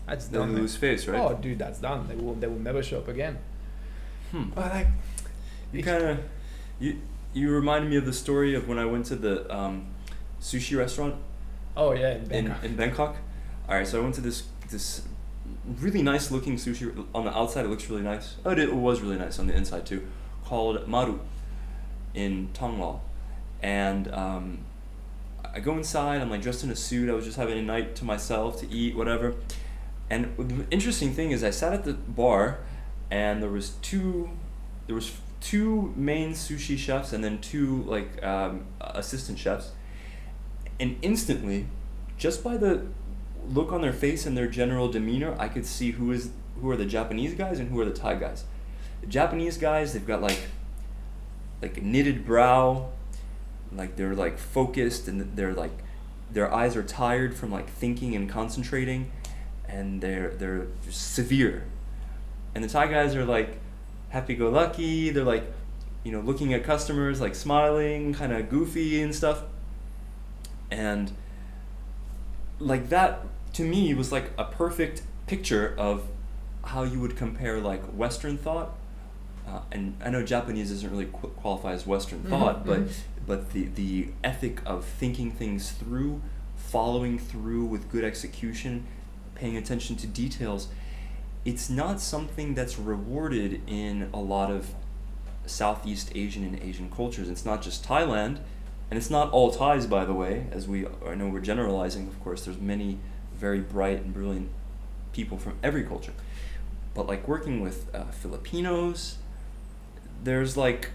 that's They'll done. lose face, right? Oh, dude, that's done. They will never show up again. But like, You kind of, you reminded me of the story of when I went to the sushi restaurant oh yeah, in Bangkok. in Bangkok. All right, so I went to this really nice looking sushi. On the outside, it looks really nice. Oh, it was really nice on the inside too. Called Maru in Tongwall, and I go inside. I'm like dressed in a suit. I was just having a night to myself to eat whatever. And the interesting thing is, I sat at the bar, and there was two main sushi chefs and then 2 like assistant chefs, and instantly, just by the look on their face and their general demeanor, I could see who are the Japanese guys and who are the Thai guys. The Japanese guys, they've got like a knitted brow, like they're like focused, and they're like their eyes are tired from like thinking and concentrating, and they're severe. And the Thai guys are like happy-go-lucky. They're like, you know, looking at customers, like smiling, kind of goofy and stuff. And like that, to me, was like a perfect picture of how you would compare like Western thought. And I know Japanese doesn't really qualify as Western thought, but the ethic of thinking things through, following through with good execution, paying attention to details. It's not something that's rewarded in a lot of Southeast Asian and Asian cultures. It's not just Thailand, and it's not all Thais, by the way, I know we're generalizing, of course. There's many very bright and brilliant people from every culture. But like working with Filipinos, there's like,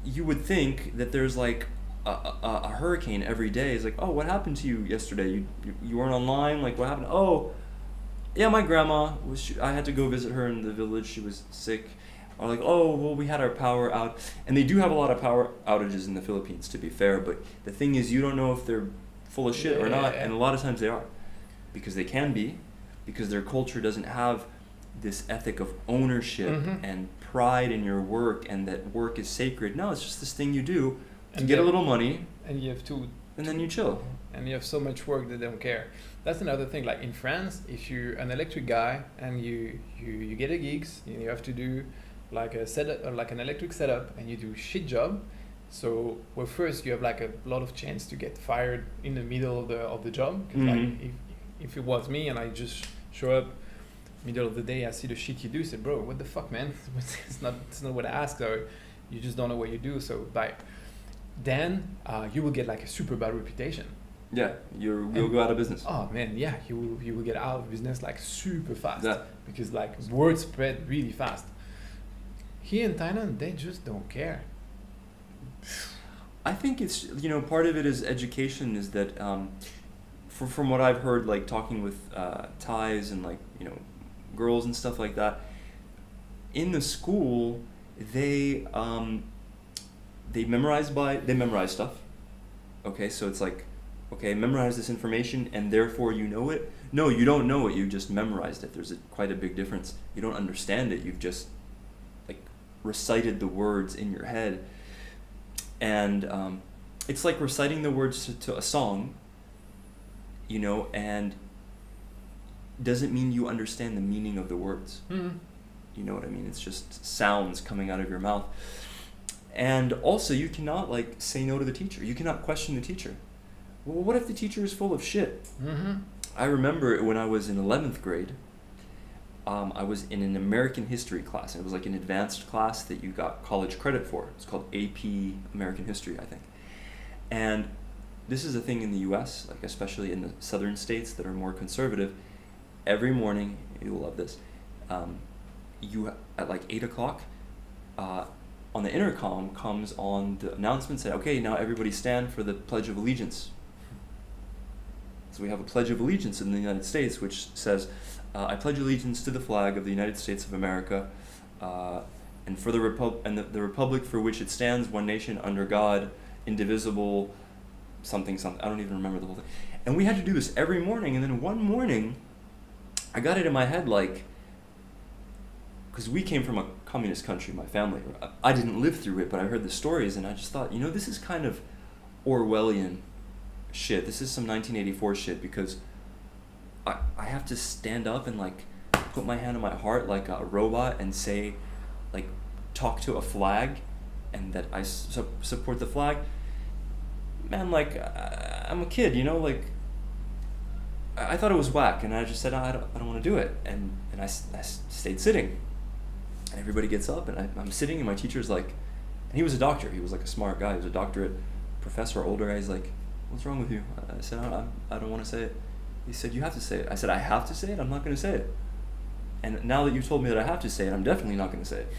you would think that there's like a hurricane every day. It's like, oh, what happened to you yesterday? You weren't online? Like, what happened? Oh, yeah, my grandma I had to go visit her in the village. She was sick. Or like, oh, well, we had our power out. And they do have a lot of power outages in the Philippines, to be fair. But the thing is, you don't know if they're full of shit or not. And a lot of times they are, because they can be, because their culture doesn't have this ethic of ownership and pride in your work, and that work is sacred. No, it's just this thing you do to get a little money, and you have to, and then you chill. And you have so much work that they don't care. That's another thing. Like in France, if you're an electric guy and you get a gigs, you have to do like a setup, or like an electric setup, and you do shit job. So well, first you have like a lot of chance to get fired in the middle of the job. 'Cause like if it was me and I just show up middle of the day, I see the shit you do, say, bro, what the fuck, man? it's not what I asked, or you just don't know what you do. So then you will get like a super bad reputation. Yeah, you'll go out of business. Oh man, yeah, you will get out of business like super fast. Yeah. Because like word spread really fast. Here in Thailand, they just don't care. I think it's, part of it is education, is that from what I've heard, like talking with Thais and like, girls and stuff like that, in the school, they memorize stuff. Okay, so it's like, okay, memorize this information and therefore you know it. No, you don't know it, you just memorized it. There's quite a big difference. You don't understand it, you've just like recited the words in your head. And it's like reciting the words to a song, and doesn't mean you understand the meaning of the words. You know what I mean? It's just sounds coming out of your mouth. And also, you cannot like say no to the teacher. You cannot question the teacher. Well, what if the teacher is full of shit? I remember when I was in 11th grade, I was in an American history class, and it was like an advanced class that you got college credit for. It's called AP American History, I think. And this is a thing in the U.S., like especially in the southern states that are more conservative. Every morning, you'll love this. You at like 8 o'clock, on the intercom comes on the announcement saying, "Okay, now everybody stand for the Pledge of Allegiance." So we have a Pledge of Allegiance in the United States, which says, "I pledge allegiance to the flag of the United States of America, and for the republic for which it stands, one nation under God, indivisible." Something. I don't even remember the whole thing. And we had to do this every morning. And then one morning, I got it in my head, like, because we came from a communist country, my family. I didn't live through it, but I heard the stories, and I just thought, this is kind of Orwellian shit. This is some 1984 shit, because I have to stand up and, like, put my hand on my heart like a robot and say, like, talk to a flag, and that I support the flag. Man, like, I'm a kid, like, I thought it was whack, and I just said, I don't want to do it, and I stayed sitting, and everybody gets up, and I'm sitting, and my teacher's like, and he was a doctor, he was like a smart guy, he was a doctorate professor, older guy, he's like, "What's wrong with you?" I said, I don't want to say it. He said, "You have to say it." I said, "I have to say it? I'm not going to say it." And now that you told me that I have to say it, I'm definitely not going to say it.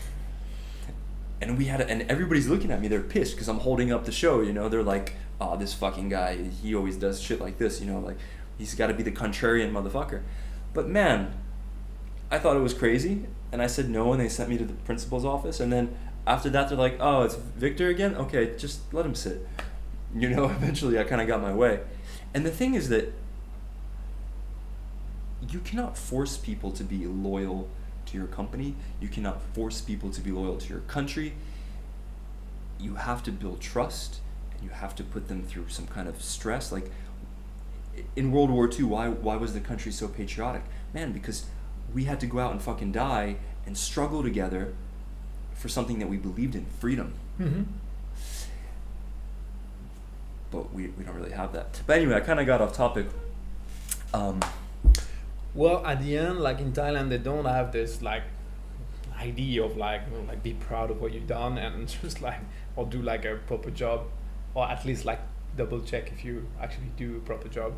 And and everybody's looking at me, they're pissed, because I'm holding up the show, they're like, "Oh, this fucking guy, he always does shit like this, like, he's got to be the contrarian motherfucker." But man, I thought it was crazy, and I said no, and they sent me to the principal's office, and then after that, they're like, "Oh, it's Victor again? Okay, just let him sit." Eventually I kind of got my way. And the thing is that you cannot force people to be loyal to your company. You cannot force people to be loyal to your country. You have to build trust, and you have to put them through some kind of stress. Like in World War II, why was the country so patriotic? Man, because we had to go out and fucking die and struggle together for something that we believed in, freedom. Mm-hmm. But we don't really have that. But anyway, I kind of got off topic. Well, at the end, like in Thailand, they don't have this like idea of like be proud of what you've done and just like, or do like a proper job, or at least like double check if you actually do a proper job.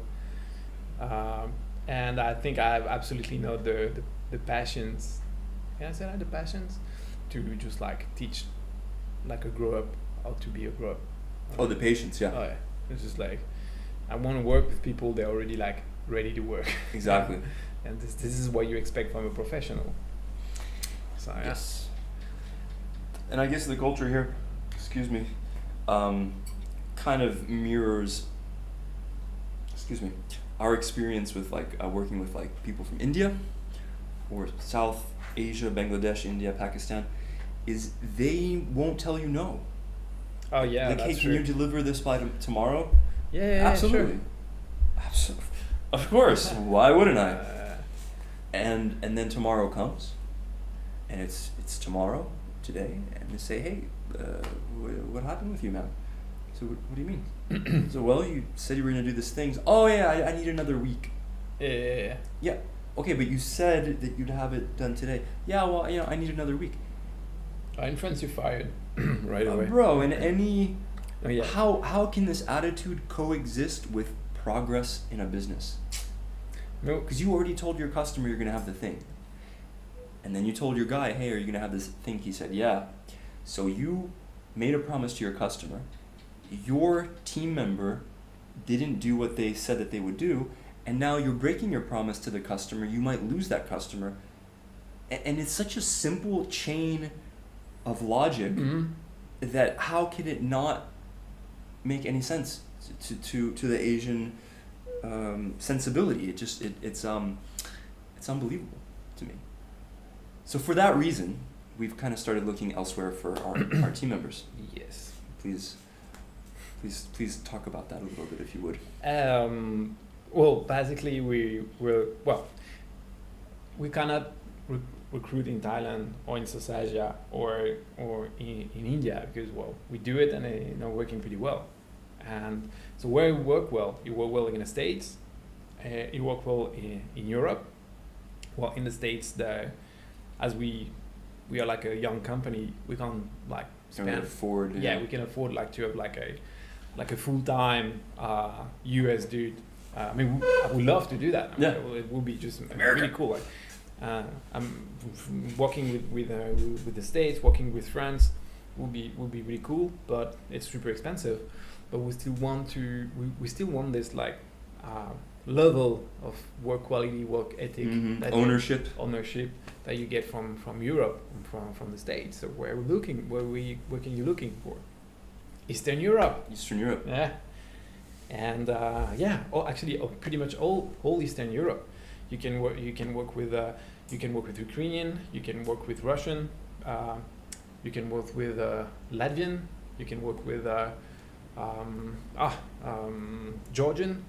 And I think I have absolutely not the passions. Can I say that, the passions to just like teach like a grow up how to be a grow up. Oh, the patience, yeah. Oh yeah, it's just like I want to work with people. They're already like ready to work. Exactly. And this is what you expect from a professional. So yeah. Yes. And I guess the culture here, excuse me, kind of mirrors, our experience with like working with like people from India or South Asia, Bangladesh, India, Pakistan, is they won't tell you no. Oh yeah, like, that's "Hey, true. can you deliver this by tomorrow?" Yeah, absolutely. Sure. Absolutely. Of course. Why wouldn't I? And then tomorrow comes, and it's tomorrow, today, and they say, "Hey, what happened with you, man?" So what do you mean? So, well, you said you were gonna do this thing. "Oh yeah, I need another week." Yeah. Yeah. Okay, but you said that you'd have it done today. Yeah, well, I need another week. In France, you're fired right away. Bro, and any... Oh, yeah. How can this attitude coexist with progress in a business? No. Because you already told your customer you're going to have the thing. And then you told your guy, "Hey, are you going to have this thing?" He said, "Yeah." So you made a promise to your customer. Your team member didn't do what they said that they would do. And now you're breaking your promise to the customer. You might lose that customer. And it's such a simple chain of logic that how can it not make any sense to the Asian sensibility? It's unbelievable to me. So for that reason, we've kind of started looking elsewhere for our team members. Yes. Please talk about that a little bit, if you would. Well, basically, we cannot recruit in Thailand or in South Asia or in India because we do it and it's working pretty well. And so where you work well in the States, you work well in Europe, well, in the States, as we are like a young company, we can't like Can we spend. afford? Yeah, we can afford like to have like a full-time US dude. I mean, I would love to do that. I mean, Yeah. it would be just America. really cool. Like, I'm working with the States, working with France would be really cool, but it's super expensive. But we still want this like level of work quality, work ethic, that Ownership. ownership that you get from Europe, from the States. So where can you looking for? Eastern Europe. Eastern Europe. Yeah, and pretty much all Eastern Europe. You can work with Ukrainian. You can work with Russian. You can work with Latvian. You can work with Georgian.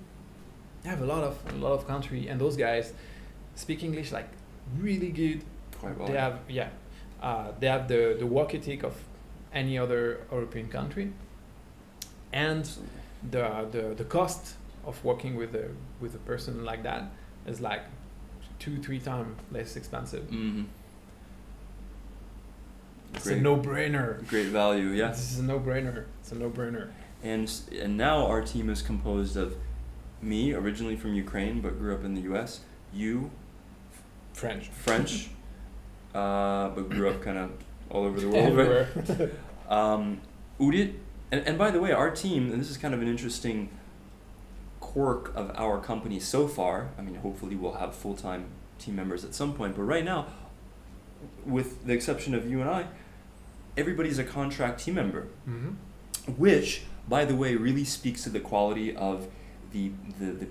You have a lot of country, and those guys speak English like really good. Quite well. They have the work ethic of any other European country, and the cost of working with a person like that is like 2-3 times less expensive. Mm-hmm. It's a no-brainer. Great value, yeah. This is a no-brainer. It's a no-brainer. And now our team is composed of me, originally from Ukraine, but grew up in the U.S. You, French, but grew up kind of all over the world, right? Udit, and by the way, our team, and this is kind of an interesting quirk of our company so far. I mean, hopefully we'll have full-time team members at some point, but right now, with the exception of you and I, everybody's a contract team member, which, by the way, really speaks to the quality of the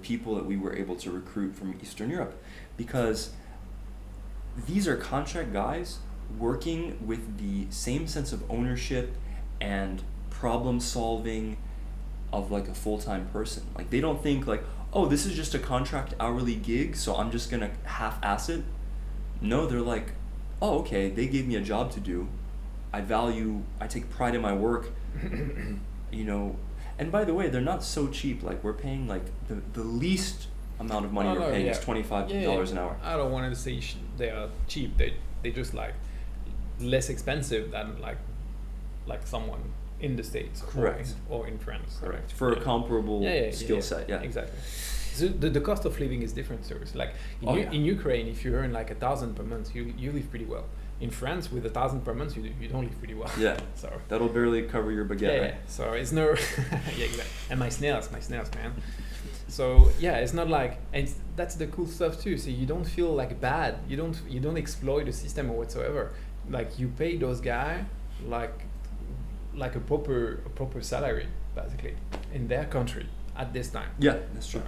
people that we were able to recruit from Eastern Europe, because these are contract guys working with the same sense of ownership and problem solving of like a full-time person. Like, they don't think like, oh, this is just a contract hourly gig, so I'm just gonna half-ass it. No, they're like, oh, okay, they gave me a job to do. I take pride in my work, you know. And by the way, they're not so cheap. Like, we're paying like the least amount of money we're paying is $25 an hour. I don't want to say they are cheap. They just like less expensive than like someone in the States. Correct. Or in France. Correct. For a comparable skill set, yeah. Exactly. So the cost of living is different. So it's like in Ukraine, if you earn like 1,000 per month, you live pretty well. In France, with 1,000 per month, you don't live pretty well. Yeah. So that'll barely cover your baguette. Yeah. Right? So it's no. Yeah, exactly. And my snails, man. So yeah, it's not like, and that's the cool stuff too. So you don't feel like bad. You don't exploit the system or whatsoever. Like, you pay those guys like a proper salary, basically, in their country at this time. Yeah, that's true.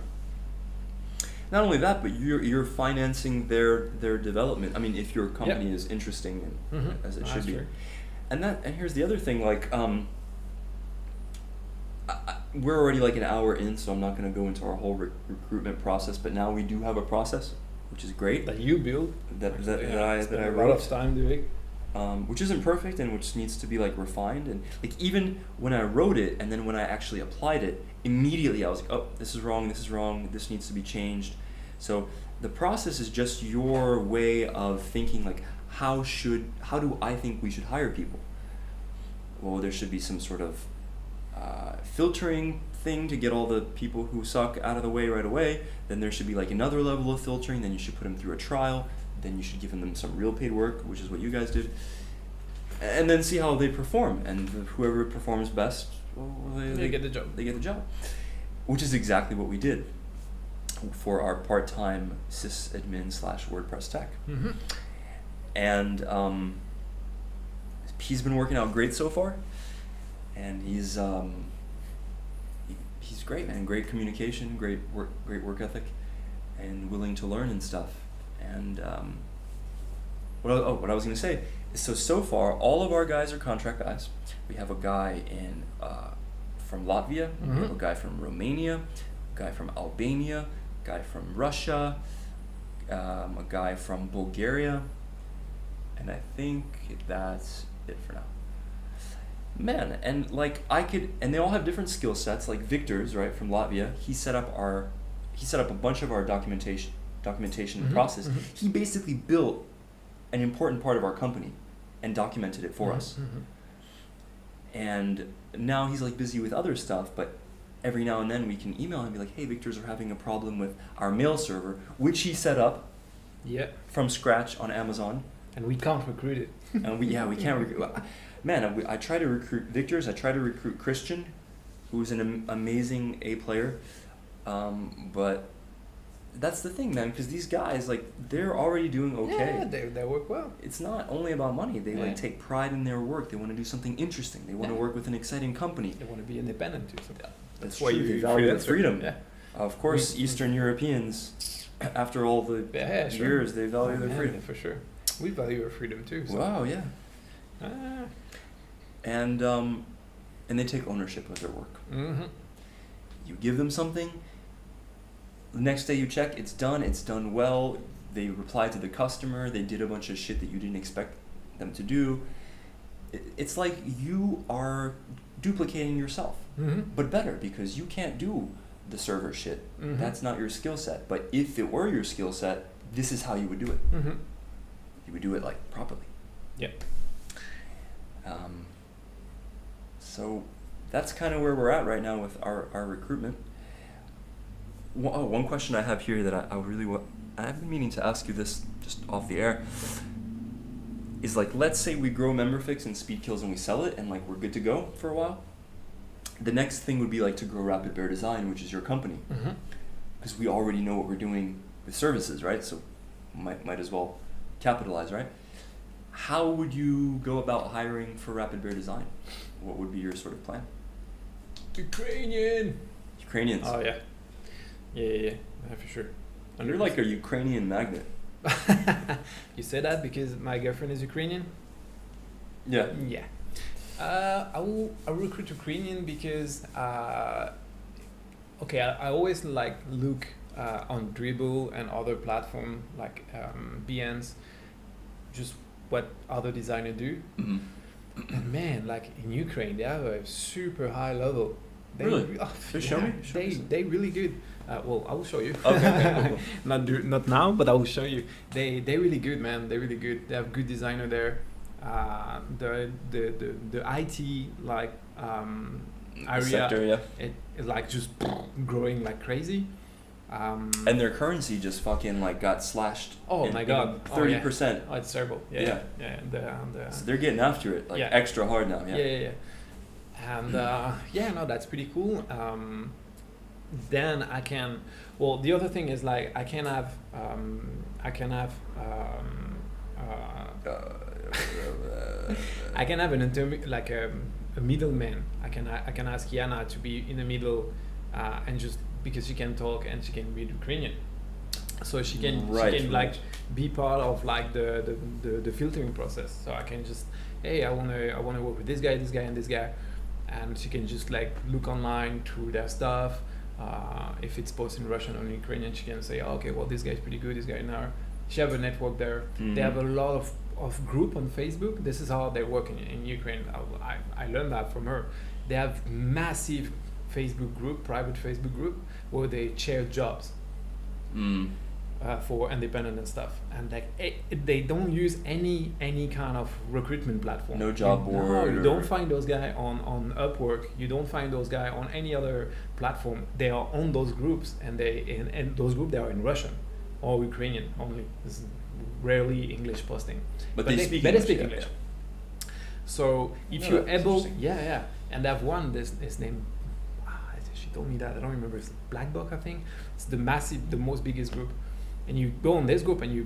Not only that, but you're financing their development. I mean, if your company is interesting and as it should be. True. And here's the other thing, like we're already like an hour in, so I'm not going to go into our whole recruitment process, but now we do have a process, which is great. That you build. That I wrote. A lot of time doing. Which isn't perfect and which needs to be like refined, and like even when I wrote it and then when I actually applied it, immediately I was like, oh, this is wrong, this needs to be changed. So the process is just your way of thinking, like, how do I think we should hire people? Well, there should be some sort of filtering thing to get all the people who suck out of the way right away. Then there should be like another level of filtering. Then you should put them through a trial. Then you should give them some real paid work, which is what you guys did, and then see how they perform. And whoever performs best, well, they get the job. They get the job, which is exactly what we did for our part-time sysadmin / WordPress tech. And he's been working out great so far, and he's great, man. Great communication, great work ethic, and willing to learn and stuff. And what I was going to say is, so far all of our guys are contract guys. We have a guy from Latvia, we have a guy from Romania, a guy from Albania, a guy from Russia, a guy from Bulgaria, and I think that's it for now. Man, and like and they all have different skill sets. Like Victor's, right, from Latvia, he set up a bunch of our documentation. documentation Mhm, and process. mhm. He basically built an important part of our company and documented it for Mhm, us. mhm. And now he's like busy with other stuff, but every now and then we can email him and be like, hey, Victor's are having a problem with our mail server, which he set up Yeah, from scratch on Amazon. and we can't recruit it. And we can't recruit. Man, I try to recruit Victor's. I try to recruit Christian, who's an amazing A player. But that's the thing, man, because these guys, like, they're already doing okay. Yeah, they work well. It's not only about money. They Yeah. like take pride in their work. They want to do something interesting. They want to Yeah. work with an exciting company. They want to be independent too. So That's why true. you They value freelancer. freedom. Yeah. Of course, Eastern Europeans, after all the Yeah, sure. years, they value their Man, freedom. for sure. We value our freedom too. So. Wow, yeah. Ah. And they take ownership of their work. Mhm. You give them something. The next day you check, it's done well. They reply to the customer. They did a bunch of shit that you didn't expect them to do. It's like you are duplicating yourself, Mhm. but better, because you can't do the server shit. Mhm. That's not your skill set. But if it were your skill set, this is how you would do it. Mhm. You would do it like properly. Yep. So that's kind of where we're at right now with our recruitment. One question I have here that I really want, I've been meaning to ask you this just off the air, is like, let's say we grow MemberFix and Speed Kills and we sell it and like we're good to go for a while. The next thing would be like to grow Rapid Bear Design, which is your company, Mhm. because we already know what we're doing with services, right? So might as well capitalize, right? How would you go about hiring for Rapid Bear Design? What would be your sort of plan? Ukrainian. Ukrainians. Oh yeah. Yeah, for sure. You're like a Ukrainian magnet. You say that because my girlfriend is Ukrainian? Yeah. Yeah. I will recruit Ukrainian because okay, I always like look on Dribbble and other platform like Behance, just what other designers do. Mm-hmm. And man, like in Ukraine, they have a super high level. They Really? Oh, Just show me. Show me some. they really good. Well, I will show you. Okay, cool. Not now, but I will show you. They really good, man. They really good. They have good designer there. The IT like area Sector, yeah. it like just growing like crazy. And their currency just fucking like got slashed. Oh my God. Oh, 30%. Oh, it's terrible. Yeah. So they're getting after it like Yeah. extra hard now. Yeah. Yeah. And no, that's pretty cool. Then I can. Well, the other thing is like I can have. I can have an like a middleman. I can ask Yana to be in the middle, and just because she can talk and she can read Ukrainian, so she can Right. like be part of like the filtering process. So I can just, hey, I wanna work with this guy, and this guy, and she can just like look online through their stuff. If it's posted in Russian or in Ukrainian, she can say, oh, okay, well, this guy's pretty good, this guy now. She have a network there. Mhm. They have a lot of group on Facebook. This is how they work in Ukraine. I learned that from her. They have massive Facebook group, private Facebook group, where they share jobs for independent and stuff. And like they don't use any kind of recruitment platform. No job No, board. you don't find those guys on Upwork. You don't find those guys on any other platform. They are on those groups, and those groups they are in Russian or Ukrainian only. This is rarely English posting. But they speak English. English, yeah, English. yeah. So if No, you're that's able, interesting. yeah, and they have one. This name. She told me that I don't remember. It's Black Box, I think. It's the most biggest group. And you go on this group and you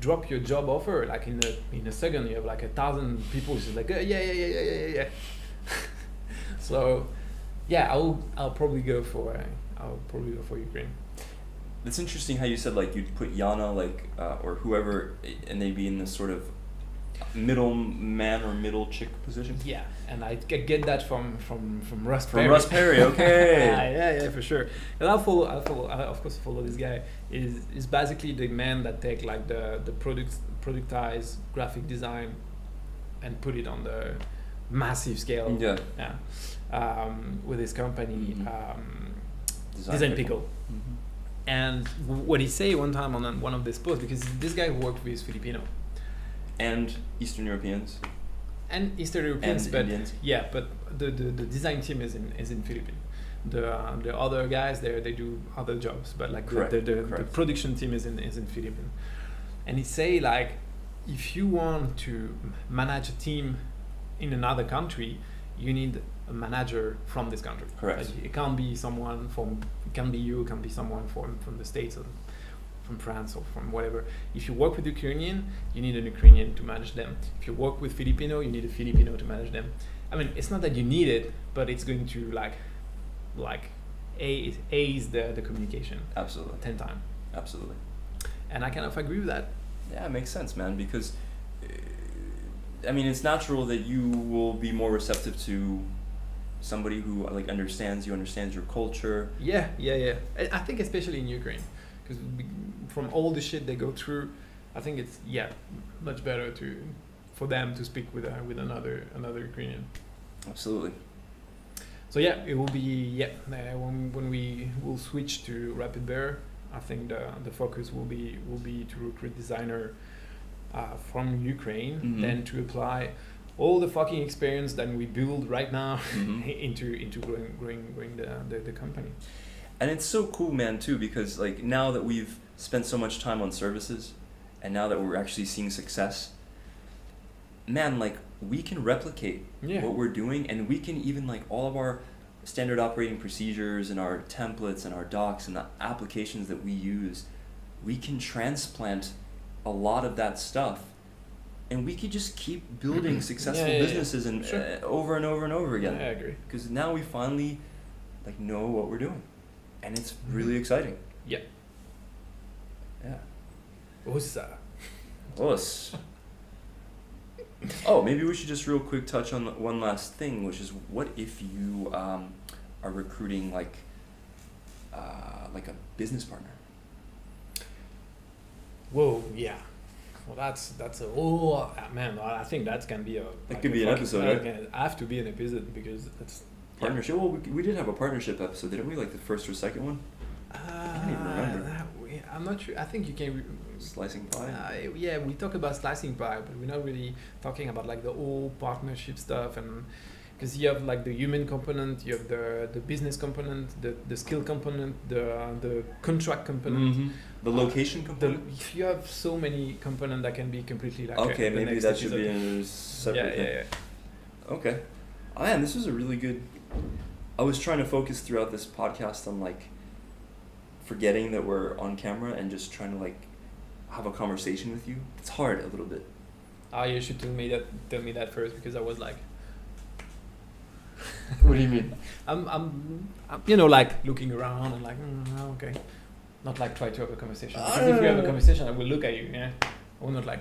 drop your job offer like in a second. You have like 1,000 people just like yeah. So yeah, I'll probably go for Ukraine. It's interesting how you said like you'd put Yana like or whoever, and they'd be in this sort of middle man or middle chick position. Yeah, and I get that from Russ Perry. From Russ Perry, okay. yeah, for sure. And I of course follow this guy. Is basically the man that take like the productize graphic design and put it on the massive scale. Yeah. With his company, Mhm. Design Pickle. Mm-hmm. And what he say one time on one of these posts, because this guy worked with Filipino And Eastern Europeans. and Eastern Europeans, And but Indians. yeah, but the design team is in Philippines. The other guys they do other jobs, but like Correct, the correct. production team is in Philippines. And he say like, if you want to manage a team in another country, you need a manager from this country. Correct. Like, it can't be someone from, it can be you, it can be someone from the States or from France or from whatever. If you work with Ukrainian, you need an Ukrainian to manage them. If you work with Filipino, you need a Filipino to manage them. I mean, it's not that you need it, but it's going to ease the communication Absolutely. 10 times. Absolutely. And I kind of agree with that. Yeah, it makes sense, man, because I mean, it's natural that you will be more receptive to somebody who like understands you, understands your culture. Yeah. I think especially in Ukraine, because from all the shit they go through, I think it's much better for them to speak with another Ukrainian. Absolutely. So yeah, it will be when we will switch to Rapid Bear, I think the focus will be to recruit designer from Ukraine, Mhm. then to apply all the fucking experience that we build right now Mhm. into growing the company. And it's so cool, man, too, because like now that we've spent so much time on services and now that we're actually seeing success, man, like we can replicate what we're doing, and we can even like all of our standard operating procedures and our templates and our docs and the applications that we use, we can transplant a lot of that stuff, and we could just keep building successful businesses and Sure. over and over and over again. I agree. Because now we finally like know what we're doing, and it's really exciting. Yeah. Yeah. Usa. Us. Oh, maybe we should just real quick touch on one last thing, which is what if you are recruiting like a business partner? Whoa, yeah. Well, that's man. I think that can be could be an episode, right? It have to be an episode because that's Partnership. Well, we did have a partnership episode, didn't we? Like the first or second one? can't even remember. I'm not sure. I think you can. Slicing pie. Yeah, we talk about slicing pie, but we're not really talking about like the whole partnership stuff, and because you have like the human component, you have the business component, the skill component, the contract component, Mm-hmm. The location component. If you have so many components that can be completely like Okay, the maybe next that should episode. be a separate thing. Yeah. Okay. Oh, man, this was a really good. I was trying to focus throughout this podcast on like forgetting that we're on camera and just trying to like have a conversation with you. It's hard a little bit. Oh, you should tell me that first, because I was like, What do you mean? I'm like looking around and like, okay, not like try to have a conversation. Because if we have a conversation, I will look at you. Yeah, I will not like,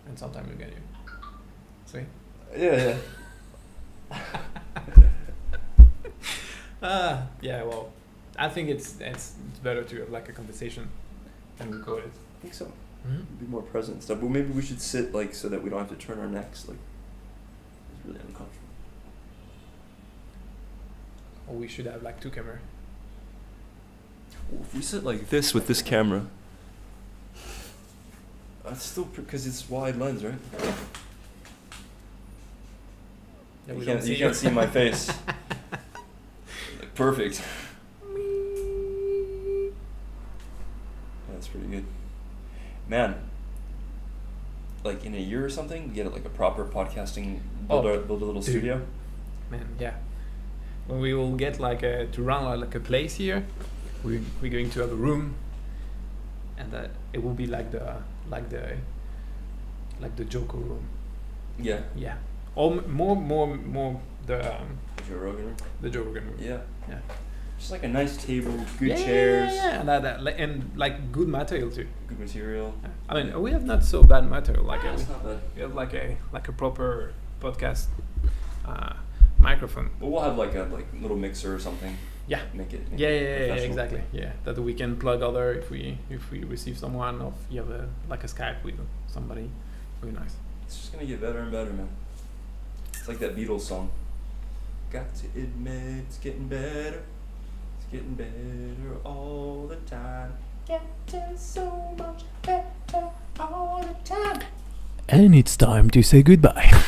and sometimes look at you. See? Yeah. Yeah. Well, I think it's better to have like a conversation and record it. I think so. Mm-hmm. Be more present and stuff. But maybe we should sit like so that we don't have to turn our necks. Like it's really uncomfortable. Or we should have like two cameras. Well, if we sit like this with this camera, that's still because it's wide lens, right? Yeah, you we can't don't see you can't see my face. Like, perfect. That's pretty good. Man, like in a year or something, we get like a proper podcasting, build a little dude. studio. Man, yeah. When we will get like to run like a place here, we're going to have a room, and it will be like the Joker room. Yeah. Yeah. Or more the Joe Rogan room. the Joker room. Yeah. Yeah. Just like a nice table, good Yeah, chairs, yeah, and like good material too. good material. I mean, we have not so bad material. Like It's not bad. we have like a proper podcast microphone. But we'll have like a little mixer or something. Yeah. Make it. Yeah, professional. exactly. Yeah, that we can plug other if we receive someone, or if you have like a Skype with somebody. Really nice. It's just gonna get better and better, man. It's like that Beatles song. Got to admit it's getting better. It's getting better all the time. Getting so much better all the time. And it's time to say goodbye.